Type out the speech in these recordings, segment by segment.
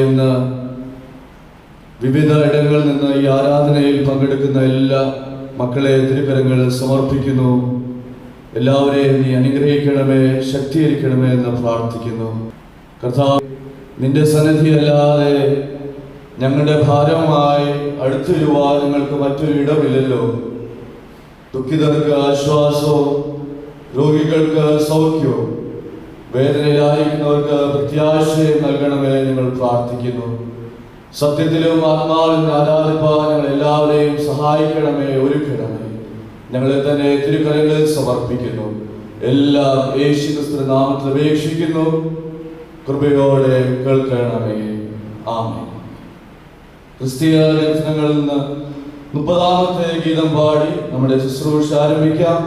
ഇന്ന് വിവിധ ഇടങ്ങളിൽ നിന്ന് ഈ ആരാധനയിൽ പങ്കെടുക്കുന്ന എല്ലാ മക്കളെ തിരുക്കരങ്ങളിൽ സമർപ്പിക്കുന്നു. എല്ലാവരെയും നീ അനുഗ്രഹിക്കണമേ, ശക്തീകരിക്കണമേ എന്ന് പ്രാർത്ഥിക്കുന്നു. കർത്താവേ, നിന്റെ സന്നിധിയല്ലാതെ ഞങ്ങളുടെ ഭാരമായി അടുത്തു വരുവാൻ ഞങ്ങൾക്ക് മറ്റൊരു ഇടമില്ലല്ലോ. ദുഃഖിതർക്ക് ആശ്വാസവും രോഗികൾക്ക് സൗഖ്യവും വേദനയിലായിരിക്കുന്നവർക്ക് പ്രത്യാശയും നൽകണമേ ഞങ്ങൾ പ്രാർത്ഥിക്കുന്നു. സത്യത്തിലും ആത്മാവിലും ആരാധിപ്പാൻ ഞങ്ങൾ എല്ലാവരെയും സഹായിക്കണമേ, ഒരുക്കണമേ. ഞങ്ങളെ തന്നെ തിരുക്കരങ്ങളിൽ സമർപ്പിക്കുന്നു. എല്ലാം യേശുക്രിസ്തുവിന്റെ നാമത്തിൽ അപേക്ഷിക്കുന്നു. കൃപയോടെ കേൾക്കണമേ. ആമേൻ. ക്രിസ്തീയ ലേഖനങ്ങളിൽ നിന്ന് 30-ാമത്തെ ഗീതം പാടി നമ്മുടെ ശുശ്രൂഷ ആരംഭിക്കാം.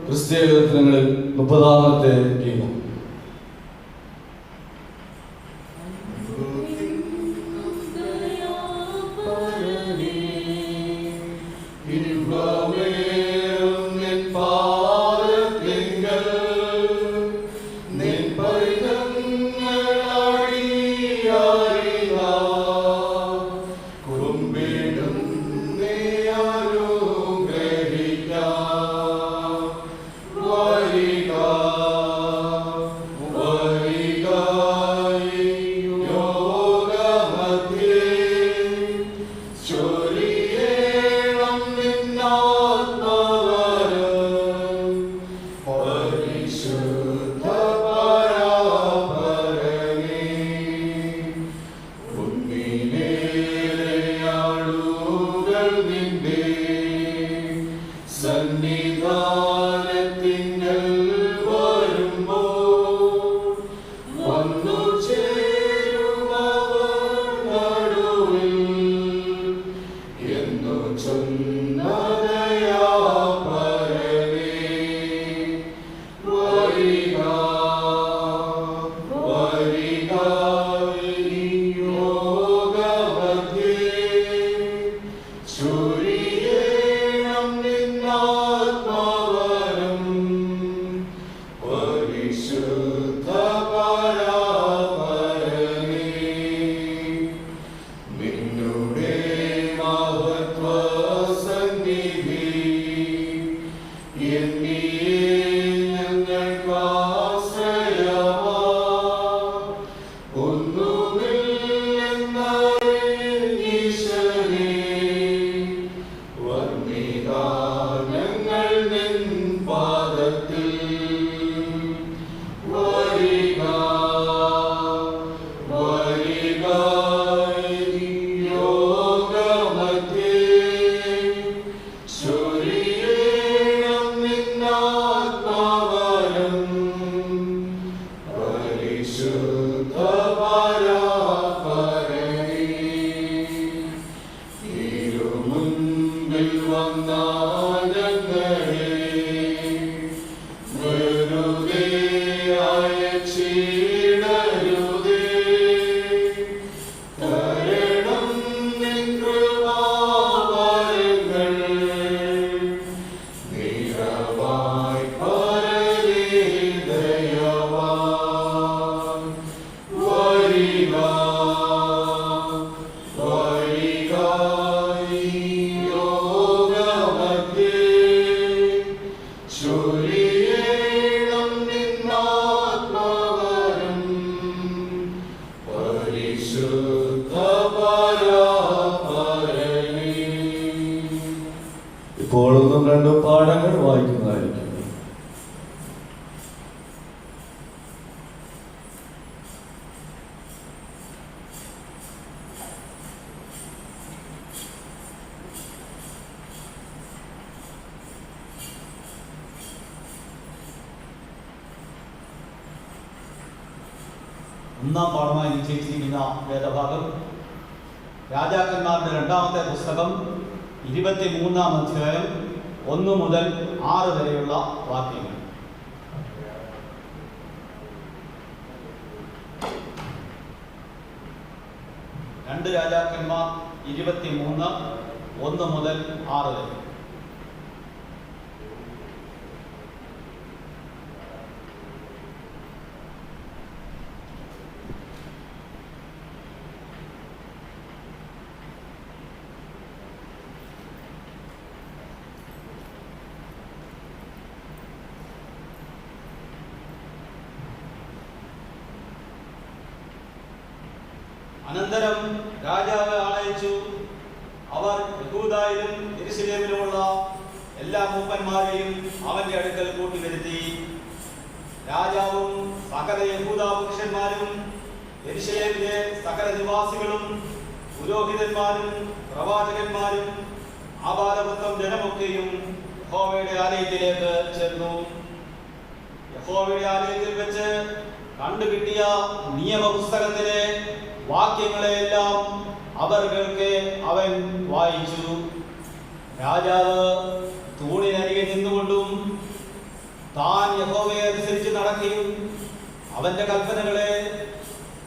ക്രിസ്തീയ ലേഖനങ്ങളിൽ 30-ാമത്തെ ഗീതം. ഇപ്പോൾ 1-2 പാഠങ്ങൾ വായിക്കുന്നതായിരിക്കും. ഒന്നാം പാഠമായി നിശ്ചയിച്ചിരിക്കുന്ന വേദഭാഗം രാജാക്കന്മാരുടെ 2-ാമത്തെ പുസ്തകം 23-ാം അധ്യായം 1 മുതൽ 6 വരെയുള്ള വാക്യങ്ങൾ. രണ്ട് രാജാക്കന്മാർ 23 1 മുതൽ 6 വരെ. അനന്തരം രാജാവ് ആളയച്ചു. അവർ യഹൂദായിലും യെരൂശലേമിലുമുള്ള എല്ലാ മൂപ്പന്മാരെയും അവന്റെ അടുക്കൽ കൂട്ടിവരുത്തി. രാജാവും സകല യഹൂദാ പുരുഷന്മാരും യെരൂശലേമിലെ സകല നിവാസികളും പുരോഹിതന്മാരും പ്രവാചകന്മാരും ആബാലവൃത്തം ജനമൊക്കെയും യഹോവയുടെ ആലയത്തിലേക്ക് ചെന്നു. യഹോവയുടെ ആലയത്തിൽ വെച്ച് കണ്ടുകിട്ടിയ നിയമപുസ്തകത്തിലെ വാക്യങ്ങളെയെല്ലാം അവർ കേൾക്കെ അവൻ വായിച്ചു. രാജാവ് തൂണിനരികെ നിന്നുകൊണ്ടും താൻ യഹോവയെ അനുസരിച്ച് നടക്കുകയും അവന്റെ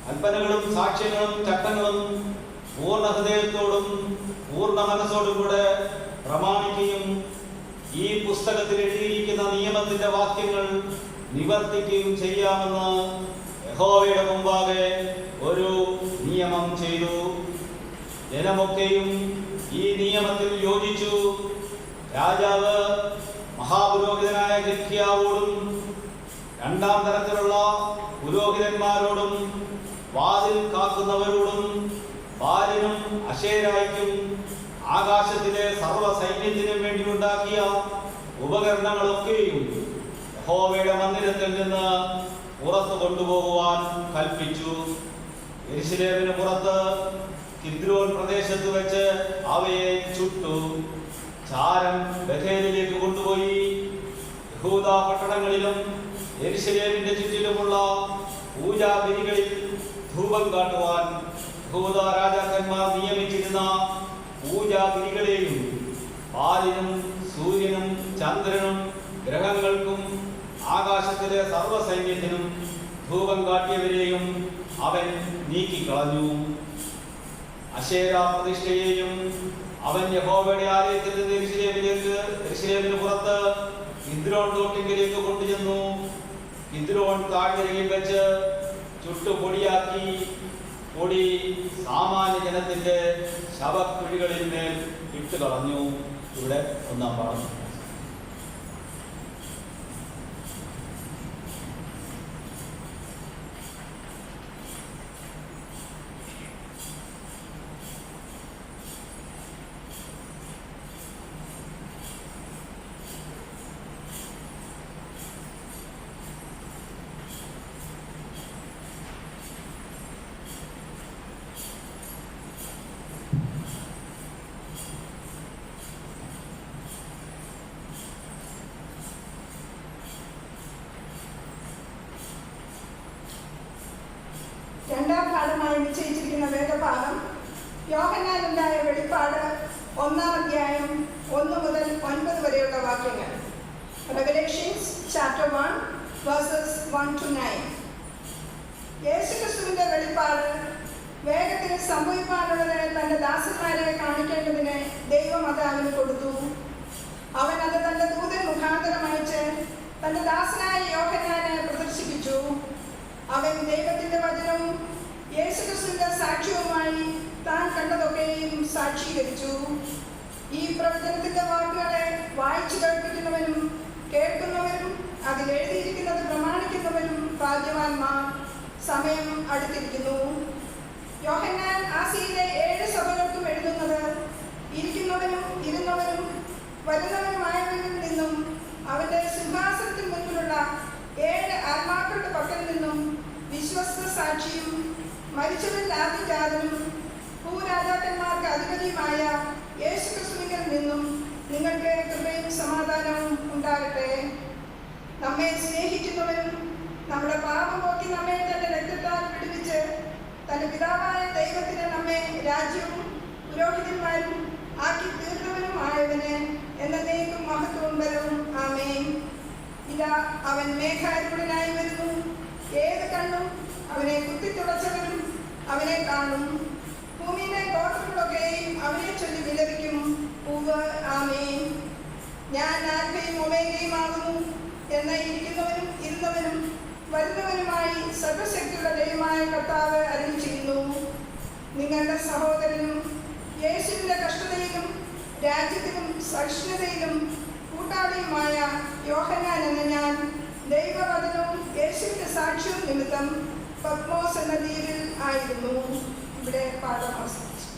കൽപ്പനകളും സാക്ഷ്യങ്ങളും ചട്ടങ്ങളും പൂർണ്ണ ഹൃദയത്തോടും പൂർണ്ണ മനസ്സോടും കൂടെ പ്രമാണിക്കുകയും ഈ പുസ്തകത്തിൽ എഴുതിയിരിക്കുന്ന നിയമത്തിന്റെ വാക്യങ്ങൾ നിവർത്തിക്കുകയും ചെയ്യാമെന്ന് യഹോവയുടെ മുമ്പാകെ ഒരു നിയമം ചെയ്തു. ജനമൊക്കെയും ഈ നിയമത്തിൽ യോജിച്ചു. രാജാവ് മഹാപുരോഹിതനായ ഹില്ക്കീയാവോടും രണ്ടാം തരത്തിലുള്ള പുരോഹിതന്മാരോടും വാതിൽ കാക്കുന്നവരോടും ബാലിനും അശേരായ്ക്കും ആകാശത്തിലെ സർവ്വ സൈന്യത്തിനും വേണ്ടി ഉണ്ടാക്കിയ ഉപകരണങ്ങളൊക്കെയും യഹോവയുടെ മന്ദിരത്തിൽ നിന്ന് പുറത്തു കൊണ്ടുപോകുവാൻ കൽപ്പിച്ചു. യെരൂശലേമിന് പുറത്ത് കിദ്രോൻ പ്രദേശത്ത് വെച്ച് അവയെ ചുട്ടു. ചാരം ബഥേലിലേക്ക് കൊണ്ടുപോയി. യഹൂദാ പട്ടണങ്ങളിലും യെരൂശലേമിന്റെ ചുറ്റിലുമുള്ള പൂജാബലികളിൽ ധൂപം കാട്ടുവാൻ യഹൂദാ രാജാക്കന്മാർ നിയമിച്ചിരുന്ന പൂജാബലികളെയും പാലിനും സൂര്യനും ചന്ദ്രനും ഗ്രഹങ്ങൾക്കും ആകാശത്തിലെ സർവ്വസൈന്യത്തിനും ധൂപം കാട്ടിയവരെയും അവൻ നീക്കിക്കളഞ്ഞു. അശേരാ പ്രതിഷ്ഠയെയും അവൻ യഹോവയുടെ ആലയത്തിൽ നിന്ന് യെരൂശലേമിന് പുറത്ത് കിദ്രോൻ തോട്ടിലേക്ക് കൊണ്ടുചെന്നു. കിദ്രോൻ താഴ്വരയിൽ വെച്ച് ചുട്ടുപൊടിയാക്കി. പൊടി സാമാന്യ ജനത്തിന്റെ ശവക്കുഴികളിൽ മേൽ ഇട്ട് കളഞ്ഞു. ഇവിടെ ഒന്നാം പാഠം. രണ്ടാം പാഠമായി നിശ്ചയിച്ചിരിക്കുന്ന വേദഭാഗം യോഹന്നാനുണ്ടായ വെളിപ്പാട് 1-ാം അധ്യായം 1 മുതൽ 9 വരെയുള്ള വാക്യങ്ങൾ. Revelations chapter 1 versus 1 to 9. യേശുക്രിസ്തുവിന്റെ വെളിപ്പാട് വേഗത്തിൽ സംഭവിക്കാനുള്ളത് തന്റെ ദാസന്മാരെ കാണിക്കേണ്ടതിന് ദൈവം അത് അവന് കൊടുത്തു. അവൻ അത് തന്റെ ദൂതൻ മുഖാന്തരം അയച്ച് തന്റെ ദാസനായ യോഹന്നാനെ പ്രദർശിപ്പിച്ചു. അവൻ ദൈവത്തിന്റെ വചനവും യേശുക്രിസ്തുവിന്റെ സാക്ഷ്യവുമായി താൻ കണ്ടതൊക്കെയും സാക്ഷീകരിച്ചു. ഈ പ്രവചനത്തിന്റെ വാക്കുകളെ വായിച്ചു കേൾപ്പിക്കുന്നവനും കേൾക്കുന്നവരും അതിലെഴുതിയിരിക്കുന്നത് പ്രമാണിക്കുന്നവരും ഭാഗ്യവാന്മാർ. സമയം അടുത്തിരിക്കുന്നു. യോഹന്നാൻ ആസിയയിലെ 7 സഭകൾക്കും എഴുതുന്നത് ഇരിക്കുന്നവനും ഇരുന്നവനും വരുന്നവനുമായവരിൽ നിന്നും അവന്റെ സിംഹാസനത്തിന് മുൻപിലുള്ള 7 ആത്മാക്കളുടെ പക്കൽ നിന്നും വിശ്വസ്ത സാക്ഷിയും മരിച്ചവരിൽ ആദ്യജാതനും ഭൂരാജാക്കന്മാർക്ക് അധിപതിയുമായ യേശുക്രിസ്തുവിൽ നിന്നും നിങ്ങൾക്ക് കൃപയും സമാധാനവും ഉണ്ടാകട്ടെ. നമ്മെ സ്നേഹിക്കുന്നവനും നമ്മുടെ പാപം പോക്കി നമ്മെ തന്റെ രക്തത്താൽ വിടുവിച്ച് തന്റെ പിതാവായ ദൈവത്തിന് നമ്മെ രാജ്യവും പുരോഹിതന്മാരും ആക്കി തീർന്നവനും ആയവന് എന്നേക്കും മഹത്വവും ബലവും. ആമേൻ. ഇതാ അവൻ മേഘാരൂഢനായി വരുന്നു. ഏത് കണ്ണും അവനെ കുത്തിത്തുടച്ചവരും അവനെ കാണും. ഭൂമിയിലെ ഗോത്രങ്ങളൊക്കെയും അവനെ ചൊല്ലി വിലപിക്കും. ആമേൻ. ഞാൻ ആൽഫയും ഒമേഗയുമാകുന്നു എന്ന ഇരിക്കുന്നവനും ഇരുന്നവനും വരുന്നവനുമായി സർവശക്തിയുള്ള ദൈവമായ കർത്താവ് അരുളി ചെയ്യുന്നു. നിങ്ങളുടെ സഹോദരനും യേശുവിന്റെ കഷ്ടതയിലും രാജ്യത്തിലും സഹിഷ്ണുതയിലും കൂട്ടാളിയുമായ യോഹന്നാൻ എന്ന ഞാൻ ദൈവവചനവും യേശുവിന്റെ സാക്ഷ്യവും നിമിത്തം പത്മോസ് എന്ന ദ്വീപിൽ ആയിരുന്നു. ഇവിടെ പാഠം അവസാനിച്ചു.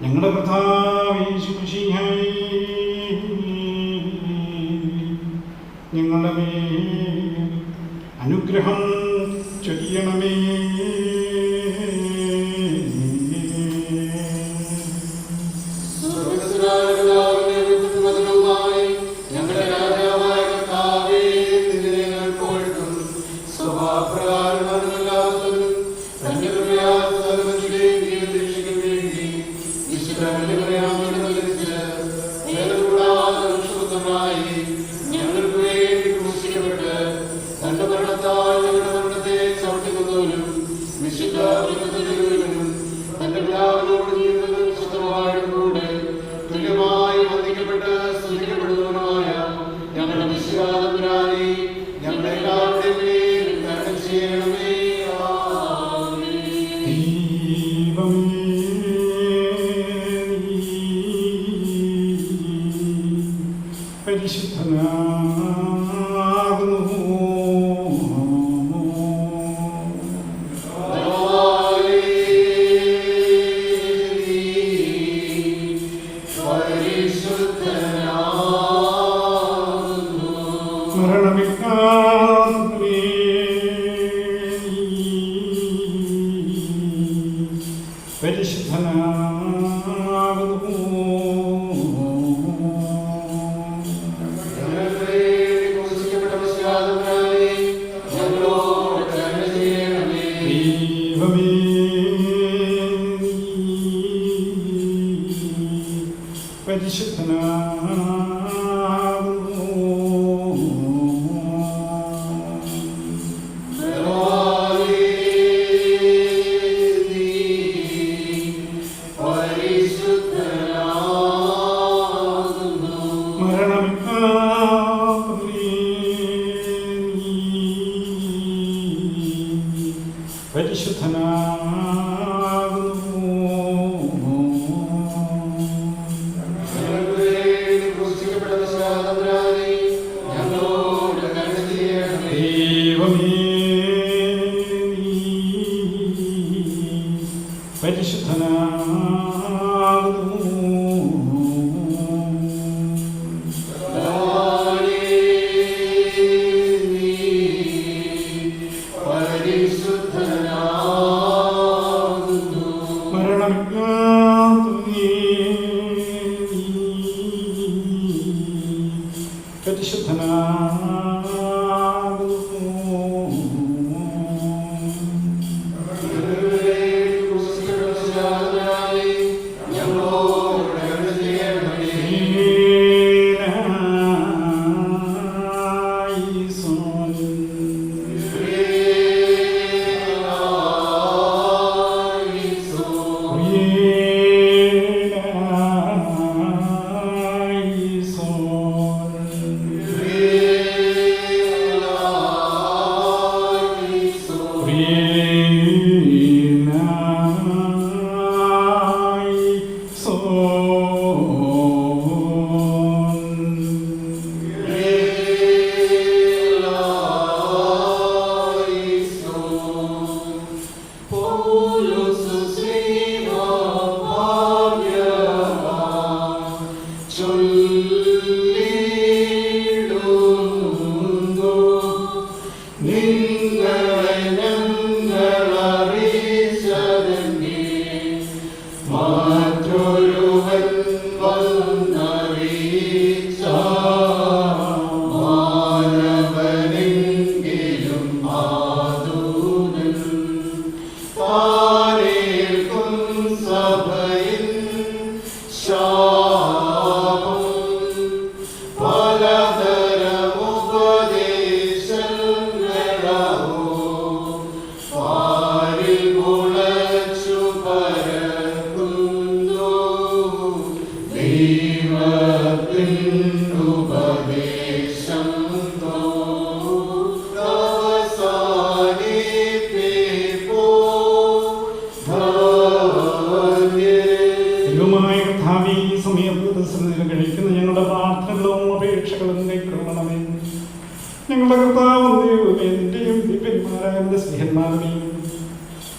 ഞങ്ങളുടെ കർത്താവേ യേശുമിശിഹായേ, ഞങ്ങളുടെ മേൽ അനുഗ്രഹം ചൊരിയണമേ.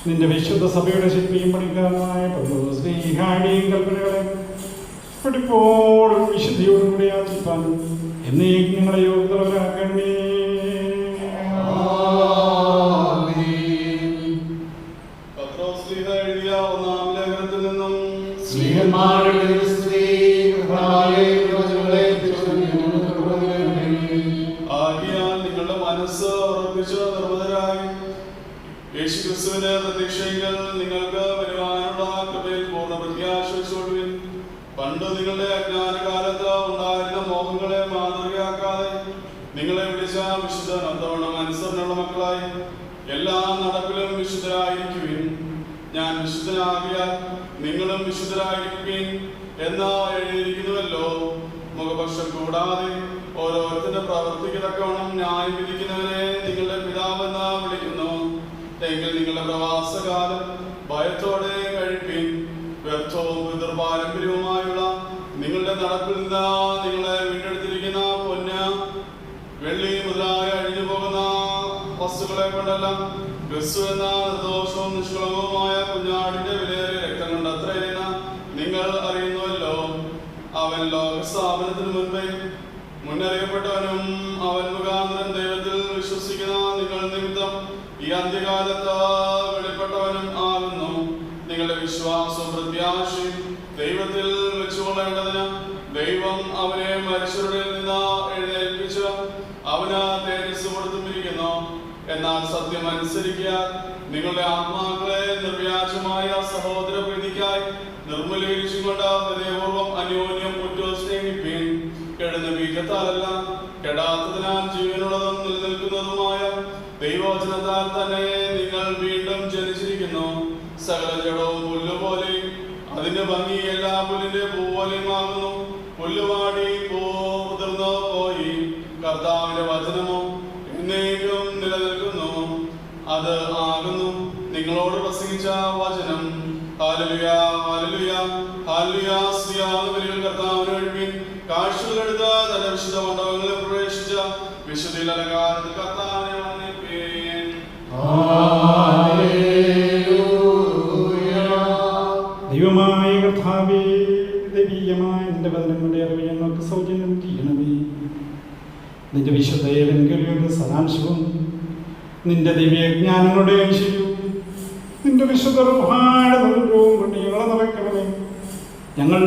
നിന്റെ വിശുദ്ധ സഭയുടെ ശില്പിയും പണിക്കാരനായ പൗലോസ്ലീഹായുടെയും കൽപ്പനകളെ പഠിപ്പോഴും വിശുദ്ധിയോടുകൂടി ആചരിപ്പാൻ എന്നേക്കും നിങ്ങളെ യോഗ്യതവരാക്കണമേ. എഴുതിയ ഒന്നാം ലേഖനത്തിൽ നിന്നും ആകിയാൽ നിങ്ങളുടെ മനസ്സ് ഉറപ്പിച്ച് നിർമ്മതരായി യേശുക്രിസ്തുവിന്റെ പ്രതീക്ഷയിൽ നിങ്ങൾക്ക് വരുവാനുള്ള കൃപയിൽ പൂർണ്ണ പ്രത്യാശ വെച്ചുകൊള്ളുവിൻ. പണ്ട് നിങ്ങളുടെ അജ്ഞാനകാലത്ത് ഉണ്ടായിരുന്ന മോഹങ്ങളെ മാതൃകയാക്കാതെ നിങ്ങളെ വിളിച്ച വിശുദ്ധൻ ഒത്തവണ്ണം അനുസരണമുള്ള മക്കളായി എല്ലാ നടപ്പിലും വിശുദ്ധരായിരിക്കുവിൻ. ഞാൻ വിശുദ്ധനാകിയാൽ നിങ്ങളും വിശുദ്ധരായിരിക്കുവിൻ എന്ന് എഴുതിയിരിക്കുന്നുവല്ലോ. മുഖപക്ഷം കൂടാതെ ഓരോരുത്തരുടെ പ്രവൃത്തിക്ക് തക്കവണ്ണം ന്യായം വിധിക്കുന്നവനെ നിങ്ങളുടെ പിതാവെന്ന് വിളിക്കുന്നു. എങ്കിൽ നിങ്ങളുടെ പ്രവാസകാലം ഭയത്തോടെ കഴിപ്പിൻ. വ്യർത്ഥവും പിതൃപാരമ്പര്യവുമായുള്ള നിങ്ങളുടെ നടപ്പിൽ നിന്ന് നിങ്ങളെ വീണ്ടെടുത്തിരിക്കുന്ന പൊന്ന് വെള്ളി മുതലായ അഴിഞ്ഞു പോകുന്ന വസ്തുക്കളെ കൊണ്ടല്ല, ക്രിസ്തു എന്ന നിർദോഷവും നിഷ്കളങ്കവുമായ കുഞ്ഞാടിന്റെ വിലയേറിയ രക്തം കൊണ്ട് അത്രയെന്ന് നിങ്ങൾ അറിയുന്നുവല്ലോ. അവൻ ലോകസ്ഥാപനത്തിന് മുൻപേ മുന്നറിയപ്പെട്ടവനും അവൻ മുഖാന്തരം ദൈവത്തിൽ വിശ്വസിക്കുന്ന നിങ്ങൾ നിമിത്തം ഈ അന്ത്യകാലത്ത് വെളിപ്പെട്ടവനും ആകുന്നു. നിങ്ങളുടെ വിശ്വാസവും പ്രത്യാശയും ദൈവത്തിൽ വെച്ചുകൊള്ളേണ്ടതിന് ദൈവം അവനെ മനുഷ്യരുടെ നിന്ന് എഴുന്നേൽപ്പിച്ച് അവന് തേജസ് കൊടുത്തുമിരിക്കുന്നു. എന്നാൽ സത്യം അനുസരിക്കാൻ നിങ്ങളുടെ ആത്മാക്കളെ നിർവ്യാജമായ സഹോദര പ്രീതിക്കായി നിർമ്മലീകരിച്ചുകൊണ്ട് ഹൃദയപൂർവ്വം അന്യോന്യം സ്നേഹിപ്പിൻ. കെടുന്ന ബീജത്താലല്ല, കെടാത്തതിനാൽ ജീവനുള്ളതും നിലനിൽക്കുന്നതുമായ ദൈവവചനത്താൽ തന്നെ നിങ്ങൾ വീണ്ടും ജനിച്ചിരിക്കുന്നു. സകല ജഡവും പുല്ലുപോലെയും അതിന്റെ ഭംഗി എല്ലാ പുല്ലിന്റെ പൂ പോലെയും ആകുന്നു. പുല്ലുവാടി ഉതിർന്നു പോയി, കർത്താവിന്റെ വചനമോ എന്നേക്കും നിലനിൽക്കുന്നു. അത് ആകുന്നു നിങ്ങളോട് പ്രസംഗിച്ച വചനം. Hallelujah, hallelujah, hallelujah. സ്തുതിയാകുന്നു കർത്താവിന് കഴിപ്പിൻ. കാഴ്ചകളെടുത്ത് തന്റെ വിശുദ്ധ മണ്ഡപങ്ങളിൽ പ്രവേശിച്ച വിശുദ്ധിയിൽ അലങ്കാരത്തിൽ കർത്താവിനെ വന്ദിപ്പിൻ. ദൈവമായ കർത്താവേ, ദൈവീയമായ നിന്റെ വചനങ്ങളുടെ അറിവ് ഞങ്ങൾക്ക് സൗജന്യം ചെയ്യണമേ. നിന്റെ വിശുദ്ധ ഏവൻഗലിയുടെ സാരാംശവും നിന്റെ ദിവ്യജ്ഞാനങ്ങളുടെ ഐശ്വര്യവും നിന്റെ വിശുദ്ധ റൂഹായുടെ അനുഗ്രഹവും കൊണ്ട് ഞങ്ങളെ നിറയ്ക്കണമേ. ഞങ്ങൾ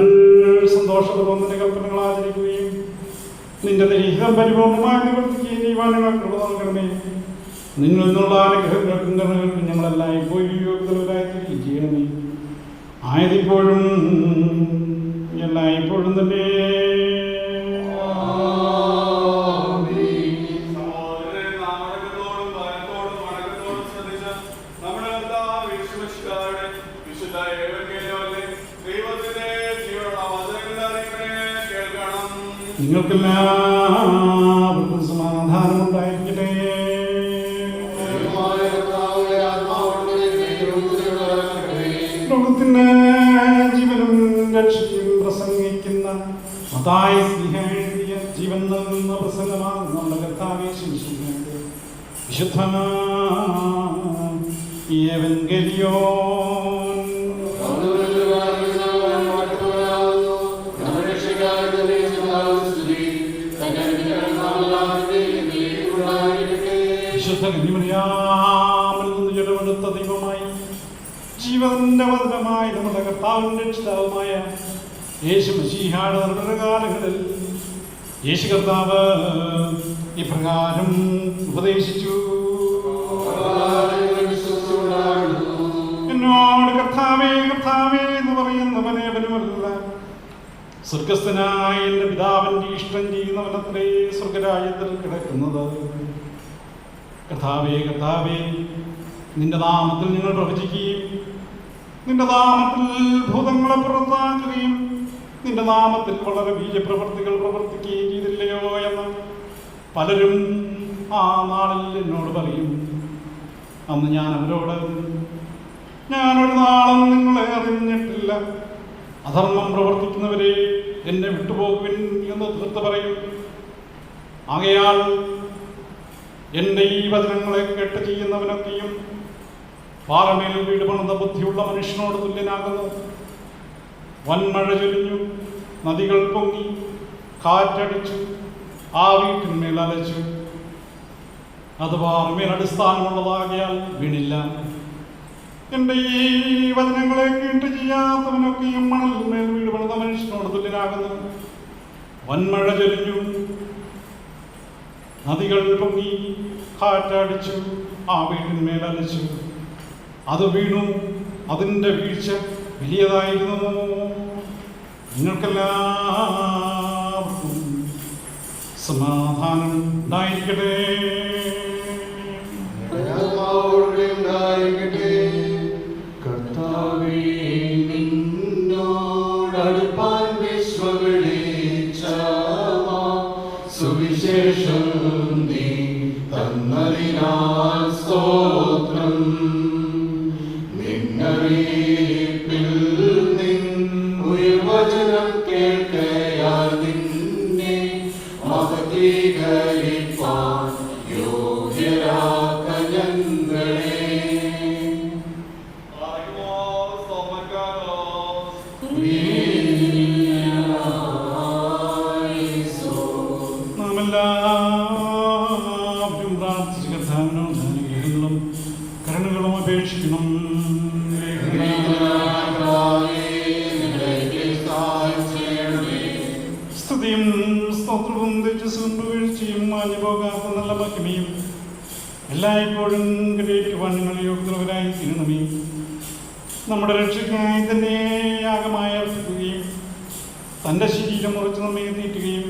സന്തോഷപൂർവ്വം നിന്റെ കൽപ്പനകൾ ആചരിക്കുകയും നിന്റെ ദൈഹികം പരിപൂർണമായി നിവർത്തിക്കുകയും ചെയ്യുവാൻ ഞങ്ങൾക്ക് നൽകണമേ. നിന്നിൽ നിന്നുള്ള അനുഗ്രഹങ്ങൾക്കും കരുണകൾക്കും ഞങ്ങളെല്ലായ്പ്പോഴും യോഗ്യതരായി ചെയ്യണമേ. ആയതിപ്പോഴും എല്ലായ്പ്പോഴും തന്നെ. നിങ്ങൾക്കെല്ലാവർക്കും സമാധാനം ഉണ്ടായിരിക്കട്ടെ. ലോകത്തിന് ജീവനും രക്ഷയും പ്രസംഗിക്കുന്ന മത്തായി സ്ലീഹ എഴുതിയ ജീവൻ നൽകുന്ന പ്രസംഗമാണ് നമ്മുടെ കർത്താവേ ശിശുവിന്റെ വിശുദ്ധ ഏവൻഗലിയോൻ. വിശുദ്ധ കന്യമറിയാമിൽ നിന്ന് ജഡമെടുത്ത ദൈവമായി ജീവന്റെ വചനമായി നമ്മുടെ കർത്താവും രക്ഷിതാവുമായ യേശു മശീഹയുടെ നിർമ്മലകാലങ്ങളിൽ യേശു കർത്താവ് ഇപ്രകാരം ഉപദേശിച്ചു. എന്നോട് കർത്താവേ കർത്താവേ എന്ന് പറയുന്നവനെ അവനുമല്ല, സ്വർഗസ്ഥനായ എൻ്റെ പിതാവിൻ്റെ ഇഷ്ടം ചെയ്യുന്നവനത്രേ സ്വർഗരാജ്യത്തിൽ കിടക്കുന്നത്. കർത്താവേ, കർത്താവേ, നിന്റെ നാമത്തിൽ ഞങ്ങൾ പ്രവചിക്കുകയും നിന്റെ നാമത്തിൽ ഭൂതങ്ങളെ പുറത്താക്കുകയും നിന്റെ നാമത്തിൽ വളരെ ബീജപ്രവർത്തികൾ പ്രവർത്തിക്കുകയും ചെയ്തില്ലയോ എന്ന് പലരും ആ നാളിൽ എന്നോട് പറയും. അന്ന് ഞാൻ അവരോട്, ഞാനൊരു നാളും നിങ്ങളെ അറിഞ്ഞിട്ടില്ല, അധർമ്മം പ്രവർത്തിക്കുന്നവരെ എന്നെ വിട്ടുപോകുവിൻ എന്ന് തീർത്ത് പറയും. ആകയാൽ എൻ്റെ ഈ വചനങ്ങളെ കേട്ട് ചെയ്യുന്നവനൊക്കെയും പാറമേൽ വീട് പണിത ബുദ്ധിയുള്ള മനുഷ്യനോട് തുല്യനാകുന്നു. വൻമഴ ചൊരിഞ്ഞു, നദികൾ പൊങ്ങി, കാറ്റടിച്ചു, ആ വീട്ടിന്മേൽ അലച്ചു. അത് പാറമേൽ അടിസ്ഥാനമുള്ളതാകിയാൽ വീണില്ല. എൻ്റെ ഈ വചനങ്ങളെ കേട്ട് ചെയ്യാത്തവനൊക്കെയും മണലിന്മേൽ വീട് പണിത മനുഷ്യനോട് തുല്യനാകുന്നു. വൻമഴ ചൊരിഞ്ഞു, നദികൾ പൊങ്ങി, കാറ്റടിച്ചു, ആ വീട്ടിന്മേൽ അലച്ചു. അത് വീണു, അതിൻ്റെ വീഴ്ച വലിയതായിരുന്നു. നിങ്ങൾക്കെല്ലാവർക്കും സമാധാനം ഉണ്ടായിരിക്കട്ടെ. കർത്താവേ, നിന്നോടടുപ്പാൻ സുവിശേഷം നീ തന്നതിനാൽ സ്തോത്രം. നിന്നറിയിപ്പിൽ ഉയർവചനം കേൾക്കയാൽ നിന്നെ മഹത്വീകരിപ്പാൻ യോഗ്യരാക്ക ഞങ്ങളെ. നാം എല്ലാവരും പ്രാർത്ഥിച്ച് കർത്താവിനോട് അനുഗ്രഹങ്ങളും കരുണകളും അപേക്ഷിക്കണം. സ്തുതിയും സ്തോത്രവും തേജസ്സും വീഴ്ചയും മാഞ്ഞു പോകാത്ത നല്ല മഹിമയും എല്ലായ്പ്പോഴും കരയേറ്റുവാൻ നിങ്ങൾ യോഗ്യതരായി തീരണമേ. നമ്മുടെ രക്ഷയ്ക്കായി തന്നെ യാഗമായി അർപ്പിക്കുകയും തൻ്റെ ശരീരം മുറിച്ച് നമ്മെ തീറ്റുകയും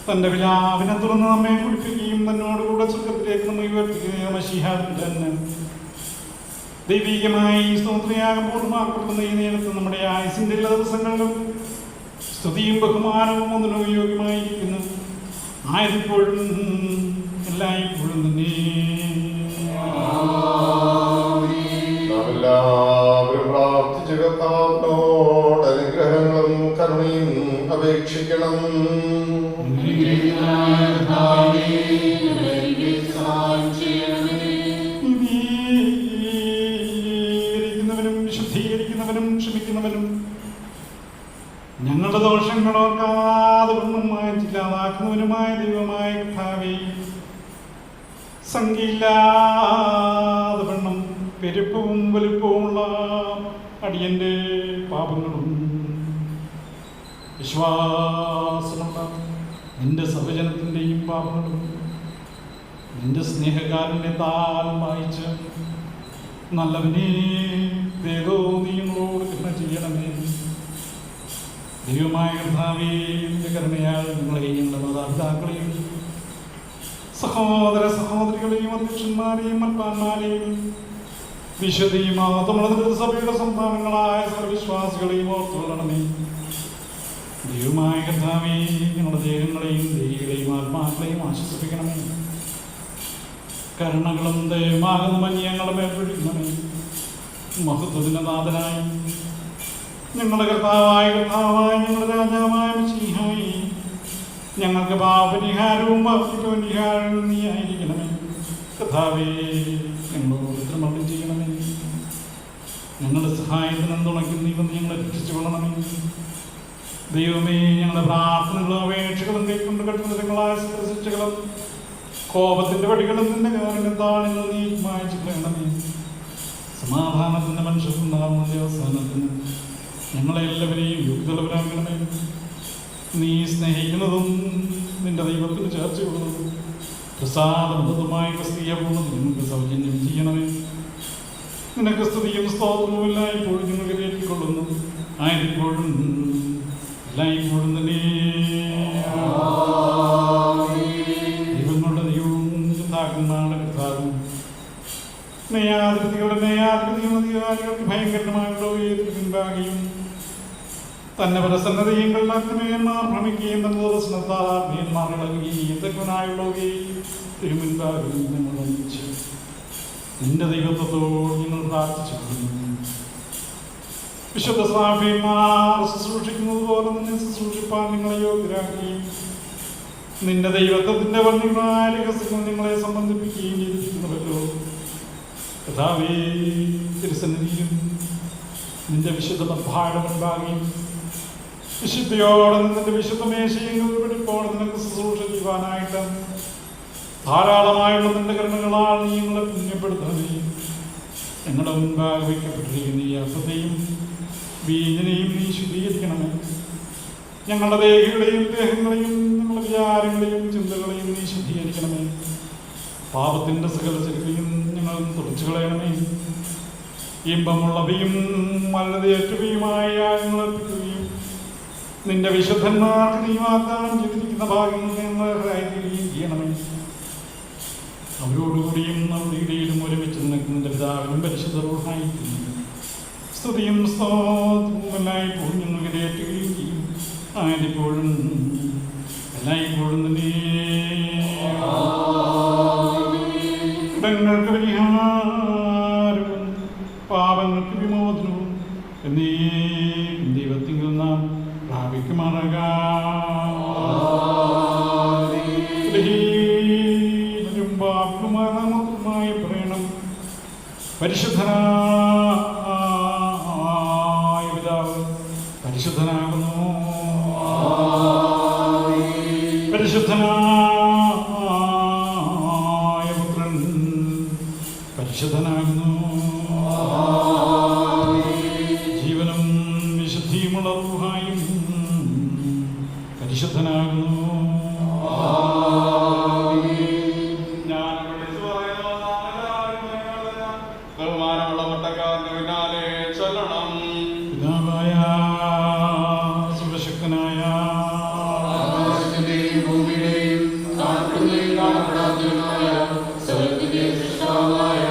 തൻ്റെ പിതാവിനെ തുറന്ന് നമ്മെ കുടിപ്പിക്കുകയും തന്നോടുകൂടെ സ്വർഗത്തിലേക്ക് നമ്മെ ഉയർത്തുകയും മശീഹാവിൻ്റെ ദൈവികമായി സ്തോത്രയാഗം പൂർണ്ണമാക്കപ്പെടുന്ന ഈ നേരത്ത് നമ്മുടെ ആയുസിൻ്റെ എല്ലാ ദിവസങ്ങളിലും സ്തുതിയും ബഹുമാനവും ഒന്നിനും യോഗ്യമായിരിക്കുന്നു. ആയതിപ്പോഴും എല്ലായ്പ്പോഴും തന്നെ. എല്ലാവരും പ്രാർത്ഥിച്ച് കർത്താവിനോട് അനുഗ്രഹങ്ങളും കരുണയും അപേക്ഷിക്കണം. നീതീകരിക്കുന്നവനും വിശുദ്ധീകരിക്കുന്നവനും ക്ഷമിക്കുന്നവനും ഞങ്ങളുടെ ദോഷങ്ങളോർക്കാതെ ഇല്ലാതാക്കുന്നവനുമായ ദൈവമായ കർത്താവേ, സംഖ്യയില്ലാതെ വണ്ണം പെരുപ്പവും വലുപ്പവുമുള്ള അടിയന്റെ പാപങ്ങളും വിശ്വാസമുള്ള നിന്റെ സഹജനത്തിൻ്റെയും പാപങ്ങളും നിന്റെ സ്നേഹകാരുണ്യത്താൽ വായിച്ച് നല്ലവനെ ദേവോ നീ ഞങ്ങളോട് കരുണ ചെയ്യണമേ. ദൈവമായ കർത്താവേ, നിന്റെ കരുണയാൽ നിങ്ങളെയും ഞങ്ങളുടെ മാതാപിതാക്കളെയും സഹോദര സഹോദരികളെയും അധ്യക്ഷന്മാരെയും മൽപ്പാന്മാരെയും വിശുദ്ധിയും ആത്മള സഭയുടെ സന്താനങ്ങളായ സർവവിശ്വാസികളെയും ഓർത്തുകൊള്ളണമേ. ദൈവമായ കർത്താവേ, ഞങ്ങളുടെ ദേഹങ്ങളെയും ദേഹികളെയും ആത്മാക്കളെയും ആശ്വസിപ്പിക്കണമേ. കരുണകളും ദൈവമാകുന്ന മഞ്ഞങ്ങളുടെ മേൽപ്പിടിക്കണമേ. മഹത്വത്തിന്റെ നാഥനായി ഞങ്ങളുടെ കർത്താവായ ഞങ്ങളുടെ രാജാവായ മിശിഹായി ഞങ്ങൾക്ക് പാപപരിഹാരവും പാപപരിഹാരവും നീ ആയിരിക്കണമേ. കർത്താവേ, ഞങ്ങളോട് ഉത്തരമരുളി ചെയ്യണമേ. ഞങ്ങളുടെ സഹായത്തിന് തുണയ്ക്കും നീ വന്ന് ഞങ്ങളെ രക്ഷിച്ചു കൊള്ളണമേ. ദൈവമേ, ഞങ്ങളുടെ പ്രാർത്ഥനകളും അപേക്ഷകളും കൈക്കൊണ്ട് കെട്ടുന്നതിങ്ങളായ ശിക്ഷകളും കോപത്തിന്റെ വടികളും നിന്റെ കാരണത്താൽ നിങ്ങൾ നീ മായച്ചു കളയണമേ. സമാധാനത്തിന്റെ മനുഷ്യർക്കുണ്ടാകുന്ന അവസാനത്തിന് ഞങ്ങളെല്ലാവരെയും യുക്തലവരാകണമേ. നീ സ്നേഹിക്കുന്നതും നിന്റെ ദൈവത്തിന് ചേർച്ചയുള്ളതും പ്രസാദമുള്ളതുമായ ക്രിസ്തീയപൂർണ്ണത നിങ്ങൾക്ക് സൗജന്യം ചെയ്യണമേ. നിനക്ക് സ്തുതിയും സ്തോത്രവും എല്ലായ്പ്പോഴും നിങ്ങൾ കയറ്റിക്കൊള്ളുന്നു. ആയതിപ്പോഴും എല്ലായ്പ്പോഴും തന്നെ ദൈവങ്ങളുടെ ദൈവവും ചിന്താക്കന്മാരുടെ കർത്താവും നയാതിർത്തികളുടെ നയാതിർത്തിയും അധികാരികൾക്ക് ഭയങ്കരമായുള്ള ഏതൊരു പിൻഭാഗിയും തന്നെ പ്രസന്നതയും കള്ളാത്മയന്മാർ ഭ്രമിക്കുകയും തന്റെ പ്രശ്നത്താൽ ആത്മീയന്മാർ ഇളകുകയും എന്തൊക്കെയായുള്ളവയും തിരുമുൻപാകിൽ നമ്മൾ ഒന്നിച്ച് നിന്റെ ദൈവത്വത്തോട് നിങ്ങൾ പ്രാർത്ഥിച്ചു. വിശുദ്ധ സ്വാഭിമാർ ശുശ്രൂഷിക്കുന്നത് പോലെ നിന്നെ ശുശ്രൂഷിപ്പാൻ നിങ്ങളെ യോഗ്യരാക്കുകയും നിന്റെ ദൈവത്വത്തിന്റെ വർണ്ണികളായ രഹസ്യങ്ങൾ നിങ്ങളെ സംബന്ധിപ്പിക്കുകയും ചെയ്തിരിക്കുന്നവല്ലോ. കർത്താവേ, തിരുസന്നിധിയിലും നിന്റെ വിശുദ്ധ പദ്ഭായുടെ മുൻപാകിയും വിശുദ്ധിയോടെ നിന്റെ വിശുദ്ധ മേശയെങ്കിൽ വെടിപ്പോടെ നിനക്ക് ശുശ്രൂഷ ചെയ്യുവാനായിട്ട് ധാരാളമായുള്ള നിന്റെ കരുണകളാൽ നീ ഞങ്ങളെ പുണ്യപ്പെടുത്തണമേ. ഞങ്ങളുടെ മുൻപാകെ വയ്ക്കപ്പെട്ടിരിക്കുന്ന ഈ അർത്ഥത്തെയും വീഞ്ഞിനെയും നീ ശുദ്ധീകരിക്കണമേ. ഞങ്ങളുടെ ദേഹങ്ങളെയും ഞങ്ങളുടെ വിചാരങ്ങളെയും ചിന്തകളെയും നീ ശുദ്ധീകരിക്കണമേ. പാപത്തിൻ്റെ സകല ചെറുകളെയും ഞങ്ങൾ തുടച്ചു കളയണമേ. ഇമ്പമുള്ളവയും മല്ലതയേറ്റവയുമായ ഞങ്ങളർപ്പിക്കുകയും നിന്റെ വിശുദ്ധന്മാർക്ക് നീ വാഗ്ദാനം ചെയ്തിരിക്കുന്ന ഭാഗ്യങ്ങൾ ഞങ്ങളായിരിക്കുകയും ചെയ്യണമേ. അവരോടുകൂടിയും നമ്മുടെ ഇടയിലും ഒരുമിച്ച് നിനക്ക് നിന്റെ പിതാവിനും പരിശുദ്ധ റൂഹായിരിക്കുന്നു സ്തുതിയും സ്തോത്രവും എല്ലായ്പ്പോഴും ഞങ്ങൾക്ക് ഏറ്റുകയും ചെയ്യും. ആയതിപ്പോഴും എല്ലായ്പ്പോഴും തന്നെ ഇടങ്ങൾക്ക് പരിഹാരവും പാപങ്ങൾക്ക് വിമോചനവും എന്നീ ദൈവത്തിങ്കിൽ നാം പ്രാപിക്കുമാറാകാം. പറയണം, പരിശുദ്ധനായ പിതാവ് പരിശുദ്ധനാകുന്നു, പരിശുദ്ധനായ പുത്രൻ പരിശുദ്ധനാകുന്നു, ജീവനും വിശുദ്ധിയുമുള്ള റൂഹായും പരിശുദ്ധനാകുന്നു. ബഹുമാനമുള്ള പട്ടക്കാരന് പിന്നാലെ ചൊല്ലണം. പിതാവായ സർവശക്തനായ ഭൂമിയിലെയും കാണപ്പെടുന്നതും കാണപ്പെടാത്തതുമായ സകലത്തിന്റെയും സൃഷ്ടാവായ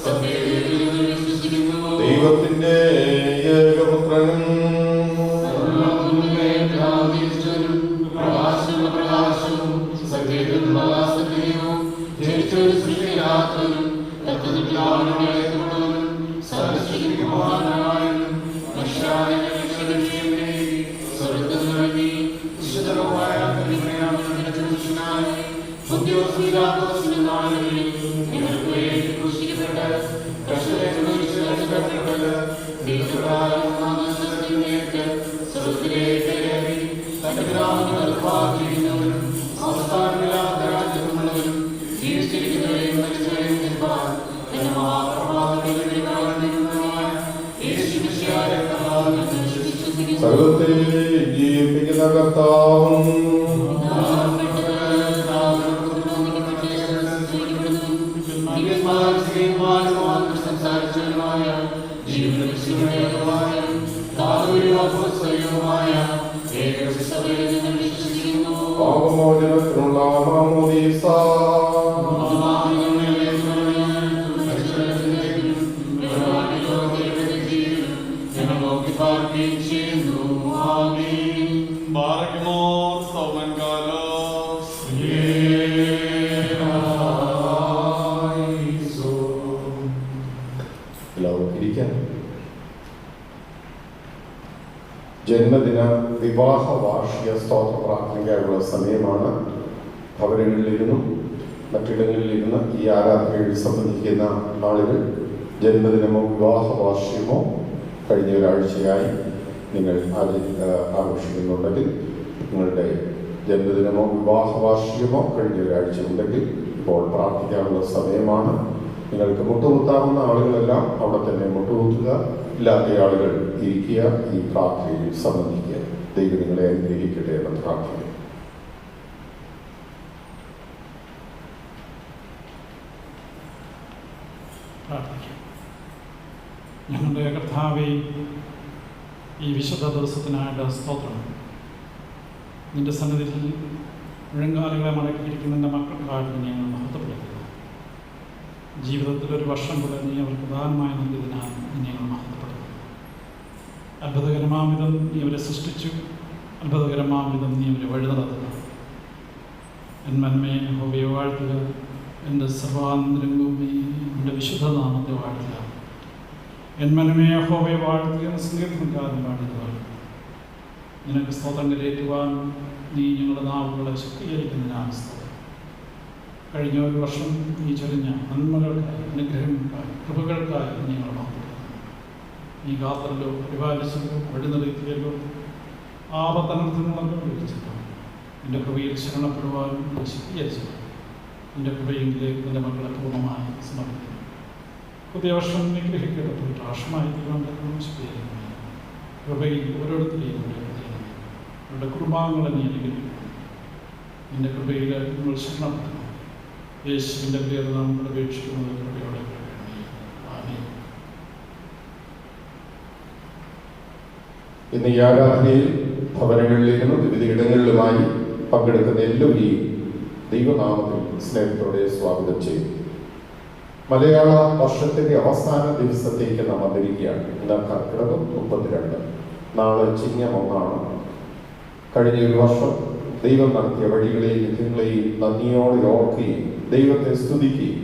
സത്യദൈവത്തിൽ വിശ്വസിക്കുന്നു. ദൈവത്തിന്റെ ഏകപുത്രനും പ്രകാശമുള്ള പ്രകാശവും സത്യത്തിലുള്ള സത്യവും ജനിച്ചൊരു സൃഷ്ടിയിലാത്തവനും അവസ്ഥാനമില്ലാത്ത രാജ്യത്തുള്ളവരും ജീവിച്ചിരിക്കുന്നവരെയും മരിച്ചവരെയും നിർമ്മാണം സകലത്തെ ജീവിപ്പിക്കുന്ന കർത്താവും പാപമോചനത്തിനുള്ള മാമോദീസ ജന്മദിന വിവാഹ വാർഷിക സ്തോത്ര പ്രാർത്ഥനയ്ക്കായുള്ള സമയമാണ്. ഭവനങ്ങളിലിരുന്നും മറ്റിടങ്ങളിലിരുന്ന് ഈ ആരാധനയിൽ സംബന്ധിക്കുന്ന ആളുകൾ ജന്മദിനമോ വിവാഹ വാർഷികമോ കഴിഞ്ഞ ഒരാഴ്ചയായി നിങ്ങൾ ആഘോഷിക്കുന്നുണ്ടെങ്കിൽ, നിങ്ങളുടെ ജന്മദിനമോ വിവാഹ വാർഷികമോ കഴിഞ്ഞ ഒരാഴ്ച ഉണ്ടെങ്കിൽ ഇപ്പോൾ പ്രാർത്ഥിക്കാനുള്ള സമയമാണ്. നിങ്ങൾക്ക് മുട്ടുകുത്താവുന്ന ആളുകളെല്ലാം അവിടെ തന്നെ മുട്ടുകുത്തുക, ഇല്ലാത്ത ആളുകൾ ഇരിക്കുക, ഈ പ്രാർത്ഥനയിൽ സംബന്ധിക്കുക. ദൈവം നിങ്ങളെ അനുഗ്രഹിക്കട്ടെ എന്ന് പ്രാർത്ഥിക്കുക. ഞങ്ങളുടെ കർത്താവേ, ഈ വിശുദ്ധ ദിവസത്തിനായിട്ട് സ്തോത്രം. നിൻ്റെ സന്നിധിയിൽ മുഴങ്കാലുകളെ മടക്കിയിരിക്കുന്ന എൻ്റെ മക്കൾക്കായിട്ട് നീ ഞങ്ങൾ മഹത്വപ്പെടുത്തുക. ജീവിതത്തിൽ ഒരു വർഷം കൂടെ നീ അവർക്ക് പ്രധാനമായി നൽകിയതിനാൽ നീ ഞങ്ങൾ മഹത്വപ്പെടുത്തുക. അത്ഭുതകരമാംവിധം നീ അവരെ സൃഷ്ടിച്ചു, അത്ഭുതകരമാംവിധം നീ അവരെ വഴി നടത്തുക. എന്മന്മയെ യഹോവയെ വാഴ്ത്തുക, എൻ്റെ സർവാന്തരംഗവുമേ എൻ്റെ വിശുദ്ധനാമത്തെ വാഴ്ത്തുക. എന്മന്മയെ യഹോവയെ വാഴ്ത്തുക എന്ന സങ്കീർത്തനക്കാരൻ പാടുന്നതാണ്. നിനക്ക് സ്തോത്രം കരയേറ്റുവാൻ നീ ഞങ്ങളുടെ നാവുകളെ ശക്തീകരിക്കുന്നതിനാണ് സ്തോത്രം. കഴിഞ്ഞ ഒരു വർഷം നീ ചൊരിഞ്ഞ നന്മകൾക്കായി, അനുഗ്രഹങ്ങൾക്കായി, കൃപകൾക്കായി നീ ഞങ്ങൾ മഹത്വപ്പെടുത്തുന്നു. നീ കാത്തല്ലോ, പരിപാലിച്ചല്ലോ, വഴി നിർത്തിയല്ലോ, ആപത്തനർത്ഥങ്ങളൊക്കെ വിളിച്ചല്ലോ. നിൻ്റെ കൃപയിൽ ശരണപ്പെടുവാനും ശക്തീകരിച്ചല്ലോ. നിൻ്റെ കൃപയെങ്കിലേക്ക് നിൻ്റെ മക്കളെ പൂർണ്ണമായി സമർപ്പിക്കുന്നു. പുതിയ വർഷം നിഗ്രഹിക്കപ്പെട്ട രാഷ്ട്രമായി തീരുമാനം ശക്തീകരിക്കുന്നു. കൃപയിൽ ഓരോരുത്തരെയും അവരുടെ കുടുംബാംഗങ്ങളെ നീ അനുഗ്രഹിക്കുന്നു. നിൻ്റെ കൃപയിൽ നിങ്ങൾ ശരണപ്പെടുന്നു. യേശുവിൻ്റെ പേര് നമ്മൾ അപേക്ഷിക്കുന്നത് കൃപയോടെ. ആമേൻ. ഇന്ന് ഈ ആരാധനയിൽ ഭവനങ്ങളിലിരുന്ന് വിവിധ ഇടങ്ങളിലുമായി പങ്കെടുക്കുന്ന എല്ലാവരെയും ദൈവനാമത്തിൽ സ്നേഹത്തോടെ സ്വാഗതം ചെയ്യും. മലയാള വർഷത്തിന്റെ അവസാന ദിവസത്തേക്ക് നാം വന്നിരിക്കുകയാണ്. ഇന്ന് കർക്കിടകം 32, നാളെ ചിങ്ങം 1. കഴിഞ്ഞ ഒരു വർഷം ദൈവം നടത്തിയ വഴികളെയും വിധങ്ങളെയും നന്ദിയോടെ ഓർക്കുകയും ദൈവത്തെ സ്തുതിക്കുകയും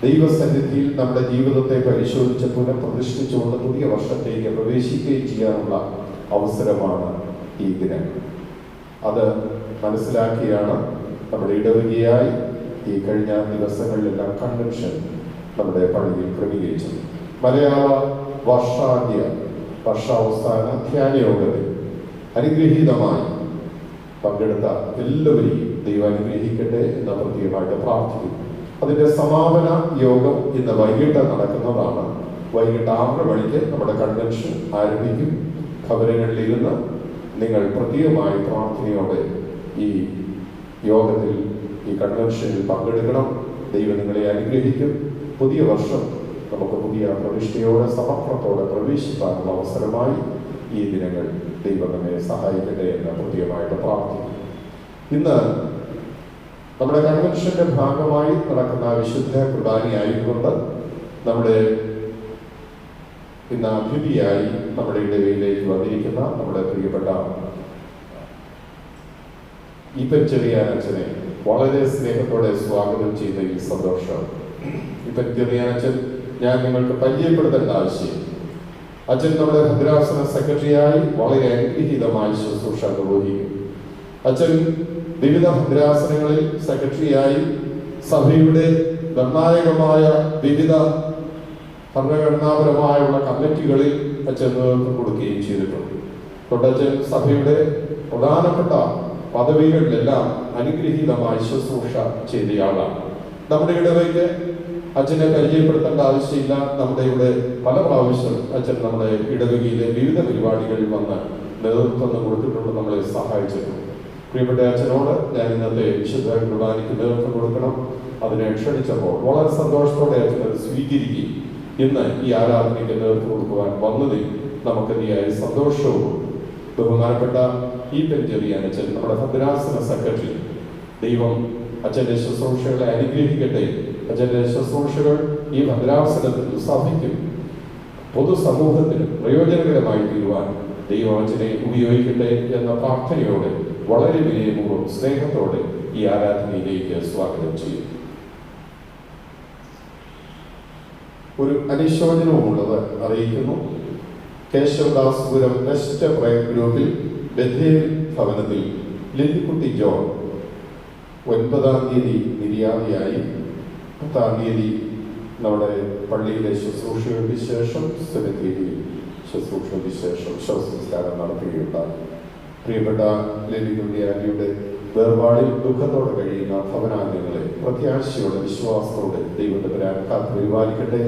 ദൈവസന്നിധിയിൽ നമ്മുടെ ജീവിതത്തെ പരിശോധിച്ച് പുനഃപ്രതിഷ്ഠിച്ചുകൊണ്ട് പുതിയ വർഷത്തേക്ക് പ്രവേശിക്കുകയും ചെയ്യാനുള്ള അവസരമാണ് ഈ ദിനങ്ങൾ. അത് മനസ്സിലാക്കിയാണ് നമ്മുടെ ഇടവകയായി ഈ കഴിഞ്ഞ ദിവസങ്ങളിലെല്ലാം കൺവെൻഷൻ നമ്മുടെ പള്ളിയിൽ ക്രമീകരിച്ചത്. മലയാള വർഷാവസാന ധ്യാനയോഗത്തിൽ അനുഗ്രഹീതമായി പങ്കെടുത്ത എല്ലാവരെയും ദൈവം അനുഗ്രഹിക്കട്ടെ എന്ന് പ്രത്യേകമായിട്ട് പ്രാർത്ഥിക്കുന്നു. അതിൻ്റെ സമാപന യോഗം ഇന്ന് വൈകിട്ട് നടക്കുന്നതാണ്. വൈകിട്ട് 6 മണിക്ക് നമ്മുടെ കൺവെൻഷൻ ആരംഭിക്കും. ഭവനങ്ങളിലിരുന്ന് നിങ്ങൾ പ്രത്യേകമായി പ്രാർത്ഥനയോടെ ഈ യോഗത്തിൽ, ഈ കൺവെൻഷനിൽ പങ്കെടുക്കണം. ദൈവം നിങ്ങളെ അനുഗ്രഹിക്കും. പുതിയ വർഷം നമുക്ക് പുതിയ പ്രതിഷ്ഠയോടെ സമർപ്പണത്തോടെ പ്രവേശിക്കാനുള്ള അവസരമായി ഈ ദിനങ്ങൾ ദൈവം നമ്മെ സഹായിക്കട്ടെ എന്ന് പ്രത്യേകമായിട്ട് പ്രാർത്ഥിക്കും. ഇന്ന് നമ്മുടെ കൺവെൻഷന്റെ ഭാഗമായി നടക്കുന്ന വിശുദ്ധ കുർബാനയായിക്കൊണ്ട് നമ്മുടെ ഇന്ന് അതിഥിയായി നമ്മുടെ ഇടവയിലേക്ക് വന്നിരിക്കുന്ന നമ്മുടെ പ്രിയപ്പെട്ട ഈപ്പൻ ചെറിയാനച്ഛനെ വളരെ സ്നേഹത്തോടെ സ്വാഗതം ചെയ്ത ഈ സന്തോഷം. ഈപ്പൻ ചെറിയാനച്ഛൻ ഞാൻ നിങ്ങൾക്ക് പരിചയപ്പെടുത്തേണ്ട ആവശ്യം. അച്ഛൻ നമ്മുടെ ഭദ്രാസന സെക്രട്ടറിയായി വളരെ അനുഗ്രഹീതമായി ശുശ്രൂഷ നിർവഹിക്കും. അച്ഛൻ വിവിധ ഭദ്രാസനങ്ങളിൽ സെക്രട്ടറിയായി സഭയുടെ നിർണായകമായ വിവിധ ഭരണഘടനാപരമായുള്ള കമ്മിറ്റികളിൽ അച്ഛൻ നേതൃത്വം കൊടുക്കുകയും ചെയ്തിട്ടുണ്ട്. തൊട്ടച്ഛൻ സഭയുടെ പ്രധാനപ്പെട്ട പദവികളിലെല്ലാം അനുഗ്രഹീതമായി ശുശ്രൂഷ ചെയ്തയാളാണ്. നമ്മുടെ ഇടവയ്ക്ക് അച്ഛനെ പരിചയപ്പെടുത്തേണ്ട ആവശ്യമില്ല. നമ്മുടെ ഇവിടെ പല പ്രാവശ്യം അച്ഛൻ നമ്മുടെ ഇടവകയിലെ വിവിധ പരിപാടികളിൽ വന്ന് നേതൃത്വം കൊടുത്തിട്ടുണ്ട്, നമ്മളെ സഹായിച്ചിട്ടുണ്ട്. പ്രിയപ്പെട്ട അച്ഛനോട് ഞാൻ ഇന്നത്തെ വിശുദ്ധ കുർബാനയ്ക്ക് നേതൃത്വം കൊടുക്കണം. അതിനെ ക്ഷണിച്ചപ്പോൾ വളരെ സന്തോഷത്തോടെ അച്ഛൻ സ്വീകരിക്കുകയും ഇന്ന് ഈ ആരാധനയ്ക്ക് നേതൃത്വം കൊടുക്കുവാൻ വന്നതിൽ നമുക്ക് അതിയായ സന്തോഷവും. ബഹുമാനപ്പെട്ട ഈപ്പൻ ചെറിയാനച്ഛൻ നമ്മുടെ ഭദ്രാസന സെക്രട്ടറി, ദൈവം അച്ഛൻ്റെ ശുശ്രൂഷകളെ അനുഗ്രഹിക്കട്ടെ. അച്ഛൻ്റെ ശുശ്രൂഷകൾ ഈ ഭദ്രാസനത്തിൽ സഭയ്ക്കും പൊതുസമൂഹത്തിനും പ്രയോജനകരമായി തീരുവാൻ ദൈവം അച്ഛനെ ഉപയോഗിക്കട്ടെ എന്ന പ്രാർത്ഥനയോടെ വളരെ വിനയപൂർവ്വം സ്നേഹത്തോടെ ഈ ആരാധനയിലേക്ക് സ്വാഗതം ചെയ്യും. ഒരു അനുശോചനവുമുള്ളത് അറിയിക്കുന്നു. കേശവദാസ്പുരം വെസ്റ്റ് പ്രയർ ഗ്രൂപ്പിൽ ബഥേൽ ഭവനത്തിൽ ലില്ലിക്കുട്ടി ജോൺ 9-ാം തീയതി നിര്യാതയായി. 10-ാം തീയതി നമ്മുടെ പള്ളിയിലെ ശുശ്രൂഷകൾക്ക് ശേഷം സെമിത്തേരിയിൽ ശുശ്രൂഷയ്ക്ക് ശേഷം ശവസംസ്കാരം നടത്തുകയുണ്ടായി. പ്രിയപ്പെട്ട ലില്ലിക്കുട്ടി ആന്റിയുടെ വേർപാടിൽ ദുഃഖത്തോടെ കഴിയുന്ന ഭവനാംഗങ്ങളെ പ്രത്യാശയോടെ വിശ്വാസത്തോടെ ദൈവത്തിന്റെ കാത്ത് പരിപാലിക്കട്ടെ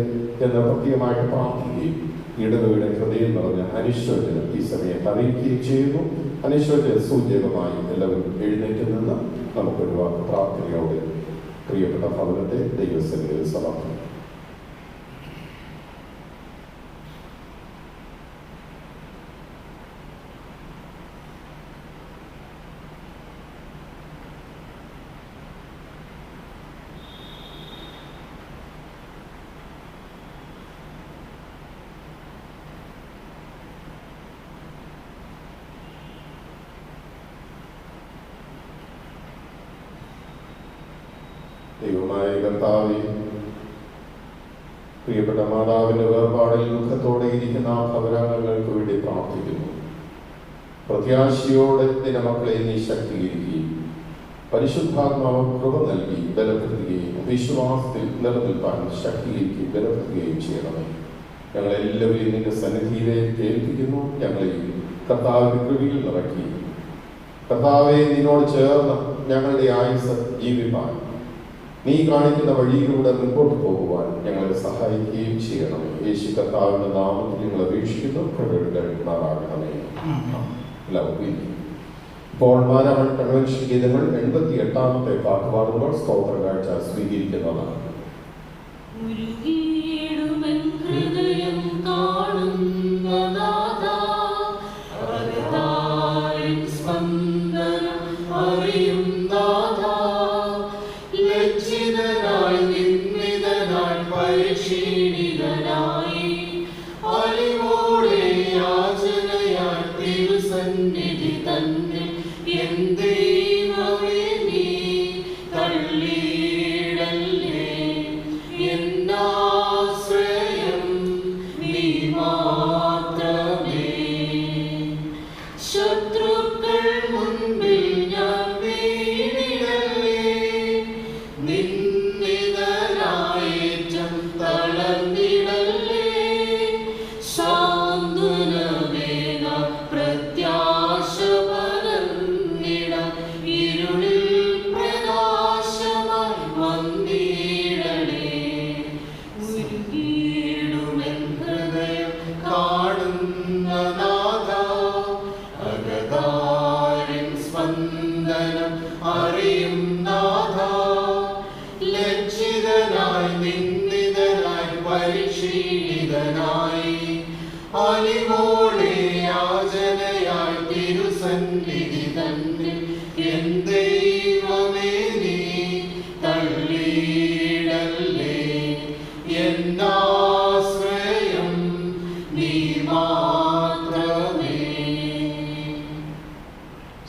എന്ന് പ്രത്യേകമായിട്ട് പ്രാർത്ഥിക്കുകയും ഇടവയുടെ ഹൃദയം നിറഞ്ഞ അനുശോചനം ഈ സമയത്ത് അറിയിക്കുകയും ചെയ്യുന്നു. അനുശോചന സൂചകമായി എല്ലാവരും എഴുന്നേറ്റ് നിന്ന് നമുക്കൊരു വാക്ക് പ്രാർത്ഥനയോടെ പ്രിയപ്പെട്ട ഭവനത്തെ ദൈവസന്നിധിയിൽ സമർപ്പിക്കും. ദൈവമായ കർത്താവേ, പ്രിയപ്പെട്ട മാതാവിന്റെ വേർപാടിൽ ദുഃഖത്തോടെ ഇരിക്കുന്ന ആ ഭവനാംഗങ്ങൾക്ക് വേണ്ടി പ്രാർത്ഥിക്കുന്നു. പ്രത്യാശയോടെ നിന്റെ മക്കളെ നീ ശക്തീകരിക്കുകയും പരിശുദ്ധാത്മാവ് കൃപ നൽകി ബലപ്പെടുത്തുകയും വിശ്വാസത്തിൽ നിലനിൽപ്പാൻ ശക്തീകരിക്കുകയും ബലപ്പെടുത്തുകയും ചെയ്യണമേ. ഞങ്ങളെല്ലാവരെയും നിന്റെ സന്നിധിയിലേക്ക് ഏൽപ്പിക്കുന്നു. ഞങ്ങളെയും കർത്താവിന്റെ കൃപയിൽ നിറയ്ക്കി കർത്താവെ, നിന്നോട് ചേർന്ന് ഞങ്ങളുടെ ആയുസ് ജീവിപ്പാൻ നീ കാണിക്കുന്ന വഴിയിലൂടെ മുൻപോട്ട് പോകുവാൻ ഞങ്ങളെ സഹായിക്കുകയും ചെയ്യണമേ. യേശു കർത്താവിന്റെ നാമത്തിൽ ഞങ്ങൾ അപേക്ഷിക്കുന്നു. കൃപയുണ്ടാകണമേ. ഇപ്പോൾ മാനവൻ കൺവെൻഷൻ ഗീതങ്ങൾ 88ാമത്തെ പാട്ട് പാടുമ്പോൾ സ്തോത്ര കാഴ്ച സ്വീകരിക്കുന്നതാണ്.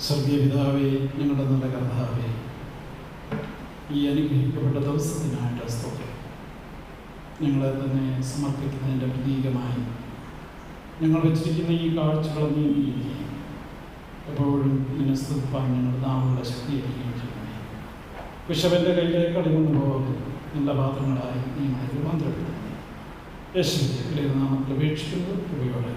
സ്വർഗീയ പിതാവേ, ഞങ്ങളുടെ നല്ല കർത്താവേ, ഈ അനുഗ്രഹിക്കപ്പെട്ട ദിവസത്തിനായിട്ട് സ്തോത്രം. ഞങ്ങളെ തന്നെ സമർപ്പിക്കുന്നതിൻ്റെ പ്രതീകമായി ഞങ്ങൾ വെച്ചിരിക്കുന്ന ഈ കാഴ്ചകൾ നീ എപ്പോഴും നിന്നെ സ്തുതിപ്പാൻ ഞങ്ങളുടെ നാമങ്ങളെ ശക്തീകരിക്കുകയും ചെയ്യണമേ. വിഷവൻ്റെ കയ്യിലേക്ക് കളികൊണ്ടു പോകുന്നത് നല്ല പാത്രങ്ങളായി നീ രൂപാന്തരപ്പെടുന്നു. യേശുവിന്റെ നാമത്തിൽ അപേക്ഷിക്കുന്നത് കൃപയോടെ.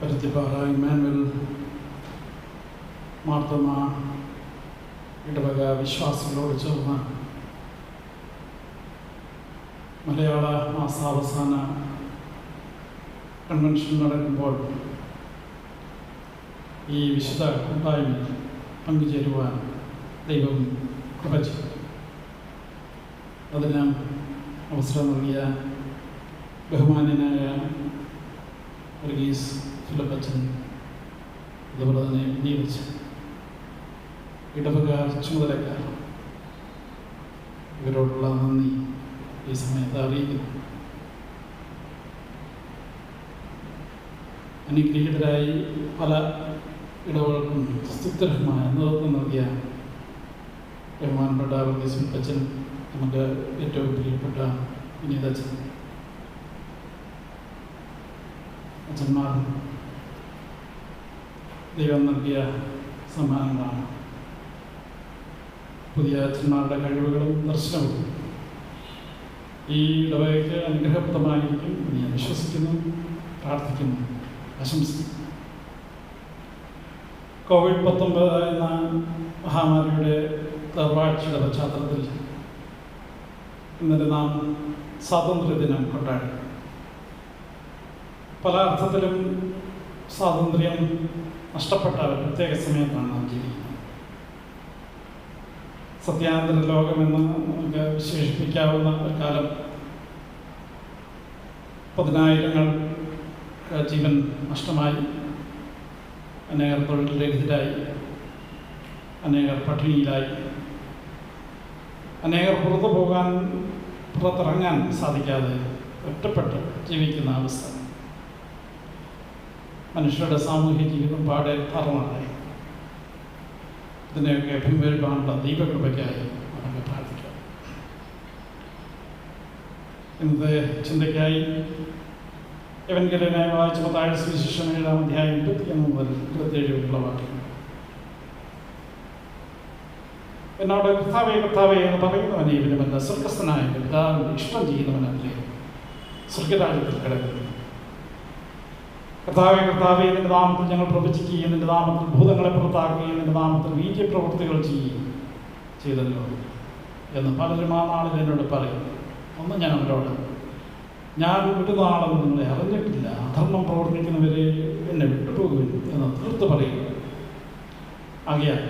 പരുത്തിപ്പാറ ഇമ്മാനുവൽ മാർത്തോമ ഇടവക വിശ്വാസികളോട് ചേർന്ന് മലയാള മാസാവസാന കൺവെൻഷൻ നടക്കുമ്പോൾ ഈ വിശുദ്ധ കൂട്ടായ്മയിൽ പങ്കുചേരുവാൻ ദൈവം കൃപ ചെയ്തു. അതിന് അവസരം നൽകിയ ബഹുമാന്യനായ വർഗീസ് ഫിലിപ്പച്ചൻ, അതുപോലെ തന്നെ നീരജ്, ഇടവക ചുമതലക്കാർ, ഇവരോടുള്ള നന്ദി ഈ സമയത്ത് അറിയിക്കുന്നു. അനുഗ്രഹീതരായി പല ഇടവകൾക്കും സ്തുത്യർഹമായ നേതൃത്വം നൽകിയ ബഹുമാനപ്പെട്ട വർഗീസ് ഫിലിപ്പച്ചൻ, നമുക്ക് ഏറ്റവും പ്രിയപ്പെട്ട വിനീതച്ചൻ, അച്ഛന്മാർ ദൈവം നൽകിയ സമ്മാനങ്ങളാണ്. പുതിയ അച്ഛന്മാരുടെ കഴിവുകളും ദർശനവും ഈ ഇടവകയ്ക്ക് അനുഗ്രഹപ്രദമായിരിക്കും എന്ന് ഞാൻ വിശ്വസിക്കുന്നു, പ്രാർത്ഥിക്കുന്നു, ആശംസിക്കുന്നു. COVID-19 എന്ന മഹാമാരിയുടെ തകർച്ചയുടെ പശ്ചാത്തലത്തിൽ ഇന്നലെ നാം സ്വാതന്ത്ര്യദിനം കൊണ്ടാടി. പല അർത്ഥത്തിലും സ്വാതന്ത്ര്യം നഷ്ടപ്പെട്ട ഒരു പ്രത്യേക സമയത്താണ് നാം ജീവിക്കുന്നത്. സത്യാന്തര ലോകമെന്ന് നമുക്ക് വിശേഷിപ്പിക്കാവുന്ന ഒരു കാലം. പതിനായിരങ്ങൾ ജീവൻ നഷ്ടമായി, അനേകർ തൊഴിൽ രഹിതരായി, അനേകർ പട്ടിണിയിലായി, അനേകർ പുറത്തിറങ്ങാൻ സാധിക്കാതെ ഒറ്റപ്പെട്ട് ജീവിക്കുന്ന അവസ്ഥ. മനുഷ്യരുടെ സാമൂഹ്യ ജീവിതം പാടെ തറവാറായി. ഇതിനെയൊക്കെ അഭിമുഖീകരിക്കാനുള്ള ദൈവകൃപയ്ക്കായി നമുക്ക് പ്രാർത്ഥിക്കാം. ഇന്നത്തെ ചിന്തയ്ക്കായി എവൻഗേലിയനായി വായിച്ച മത്തായിയുടെ സുവിശേഷം 7-ാം അധ്യായം 21 മുതൽ 27 വരെയുള്ള വാക്യങ്ങൾ. എന്നോട് കർത്താവേ കർത്താവേ എന്ന് പറയുന്നവനെ ഇവനുമല്ല, സ്വർഗസ്ഥനായ പിതാവിന്റെ ഇഷ്ടം ചെയ്യുന്നവനല്ലേ സ്വർഗരാജ്യത്തിൽ കിടക്കുന്നത്. കർത്താവേ കർത്താവേ, നിന്റെ നാമത്തിൽ ഞങ്ങൾ പ്രവചിക്കുകയും നിന്റെ നാമത്തിൽ ഭൂതങ്ങളെ പുറത്താക്കുകയും നിന്റെ നാമത്തിൽ വീര്യപ്രവൃത്തികൾ ചെയ്യുകയും ചെയ്തല്ലോ എന്ന് പലരും ആ നാളിൽ എന്നോട് പറയും. ഒന്ന് ഞാൻ അവരോട്, ഞാൻ ഒരു നാളും നിങ്ങളെ അറിഞ്ഞിട്ടില്ല, അധർമ്മം പ്രവർത്തിക്കുന്നവരെ എന്നെ വിട്ടുപോകുവിൻ എന്ന് തീർത്ത് പറയുക. ആകയാൽ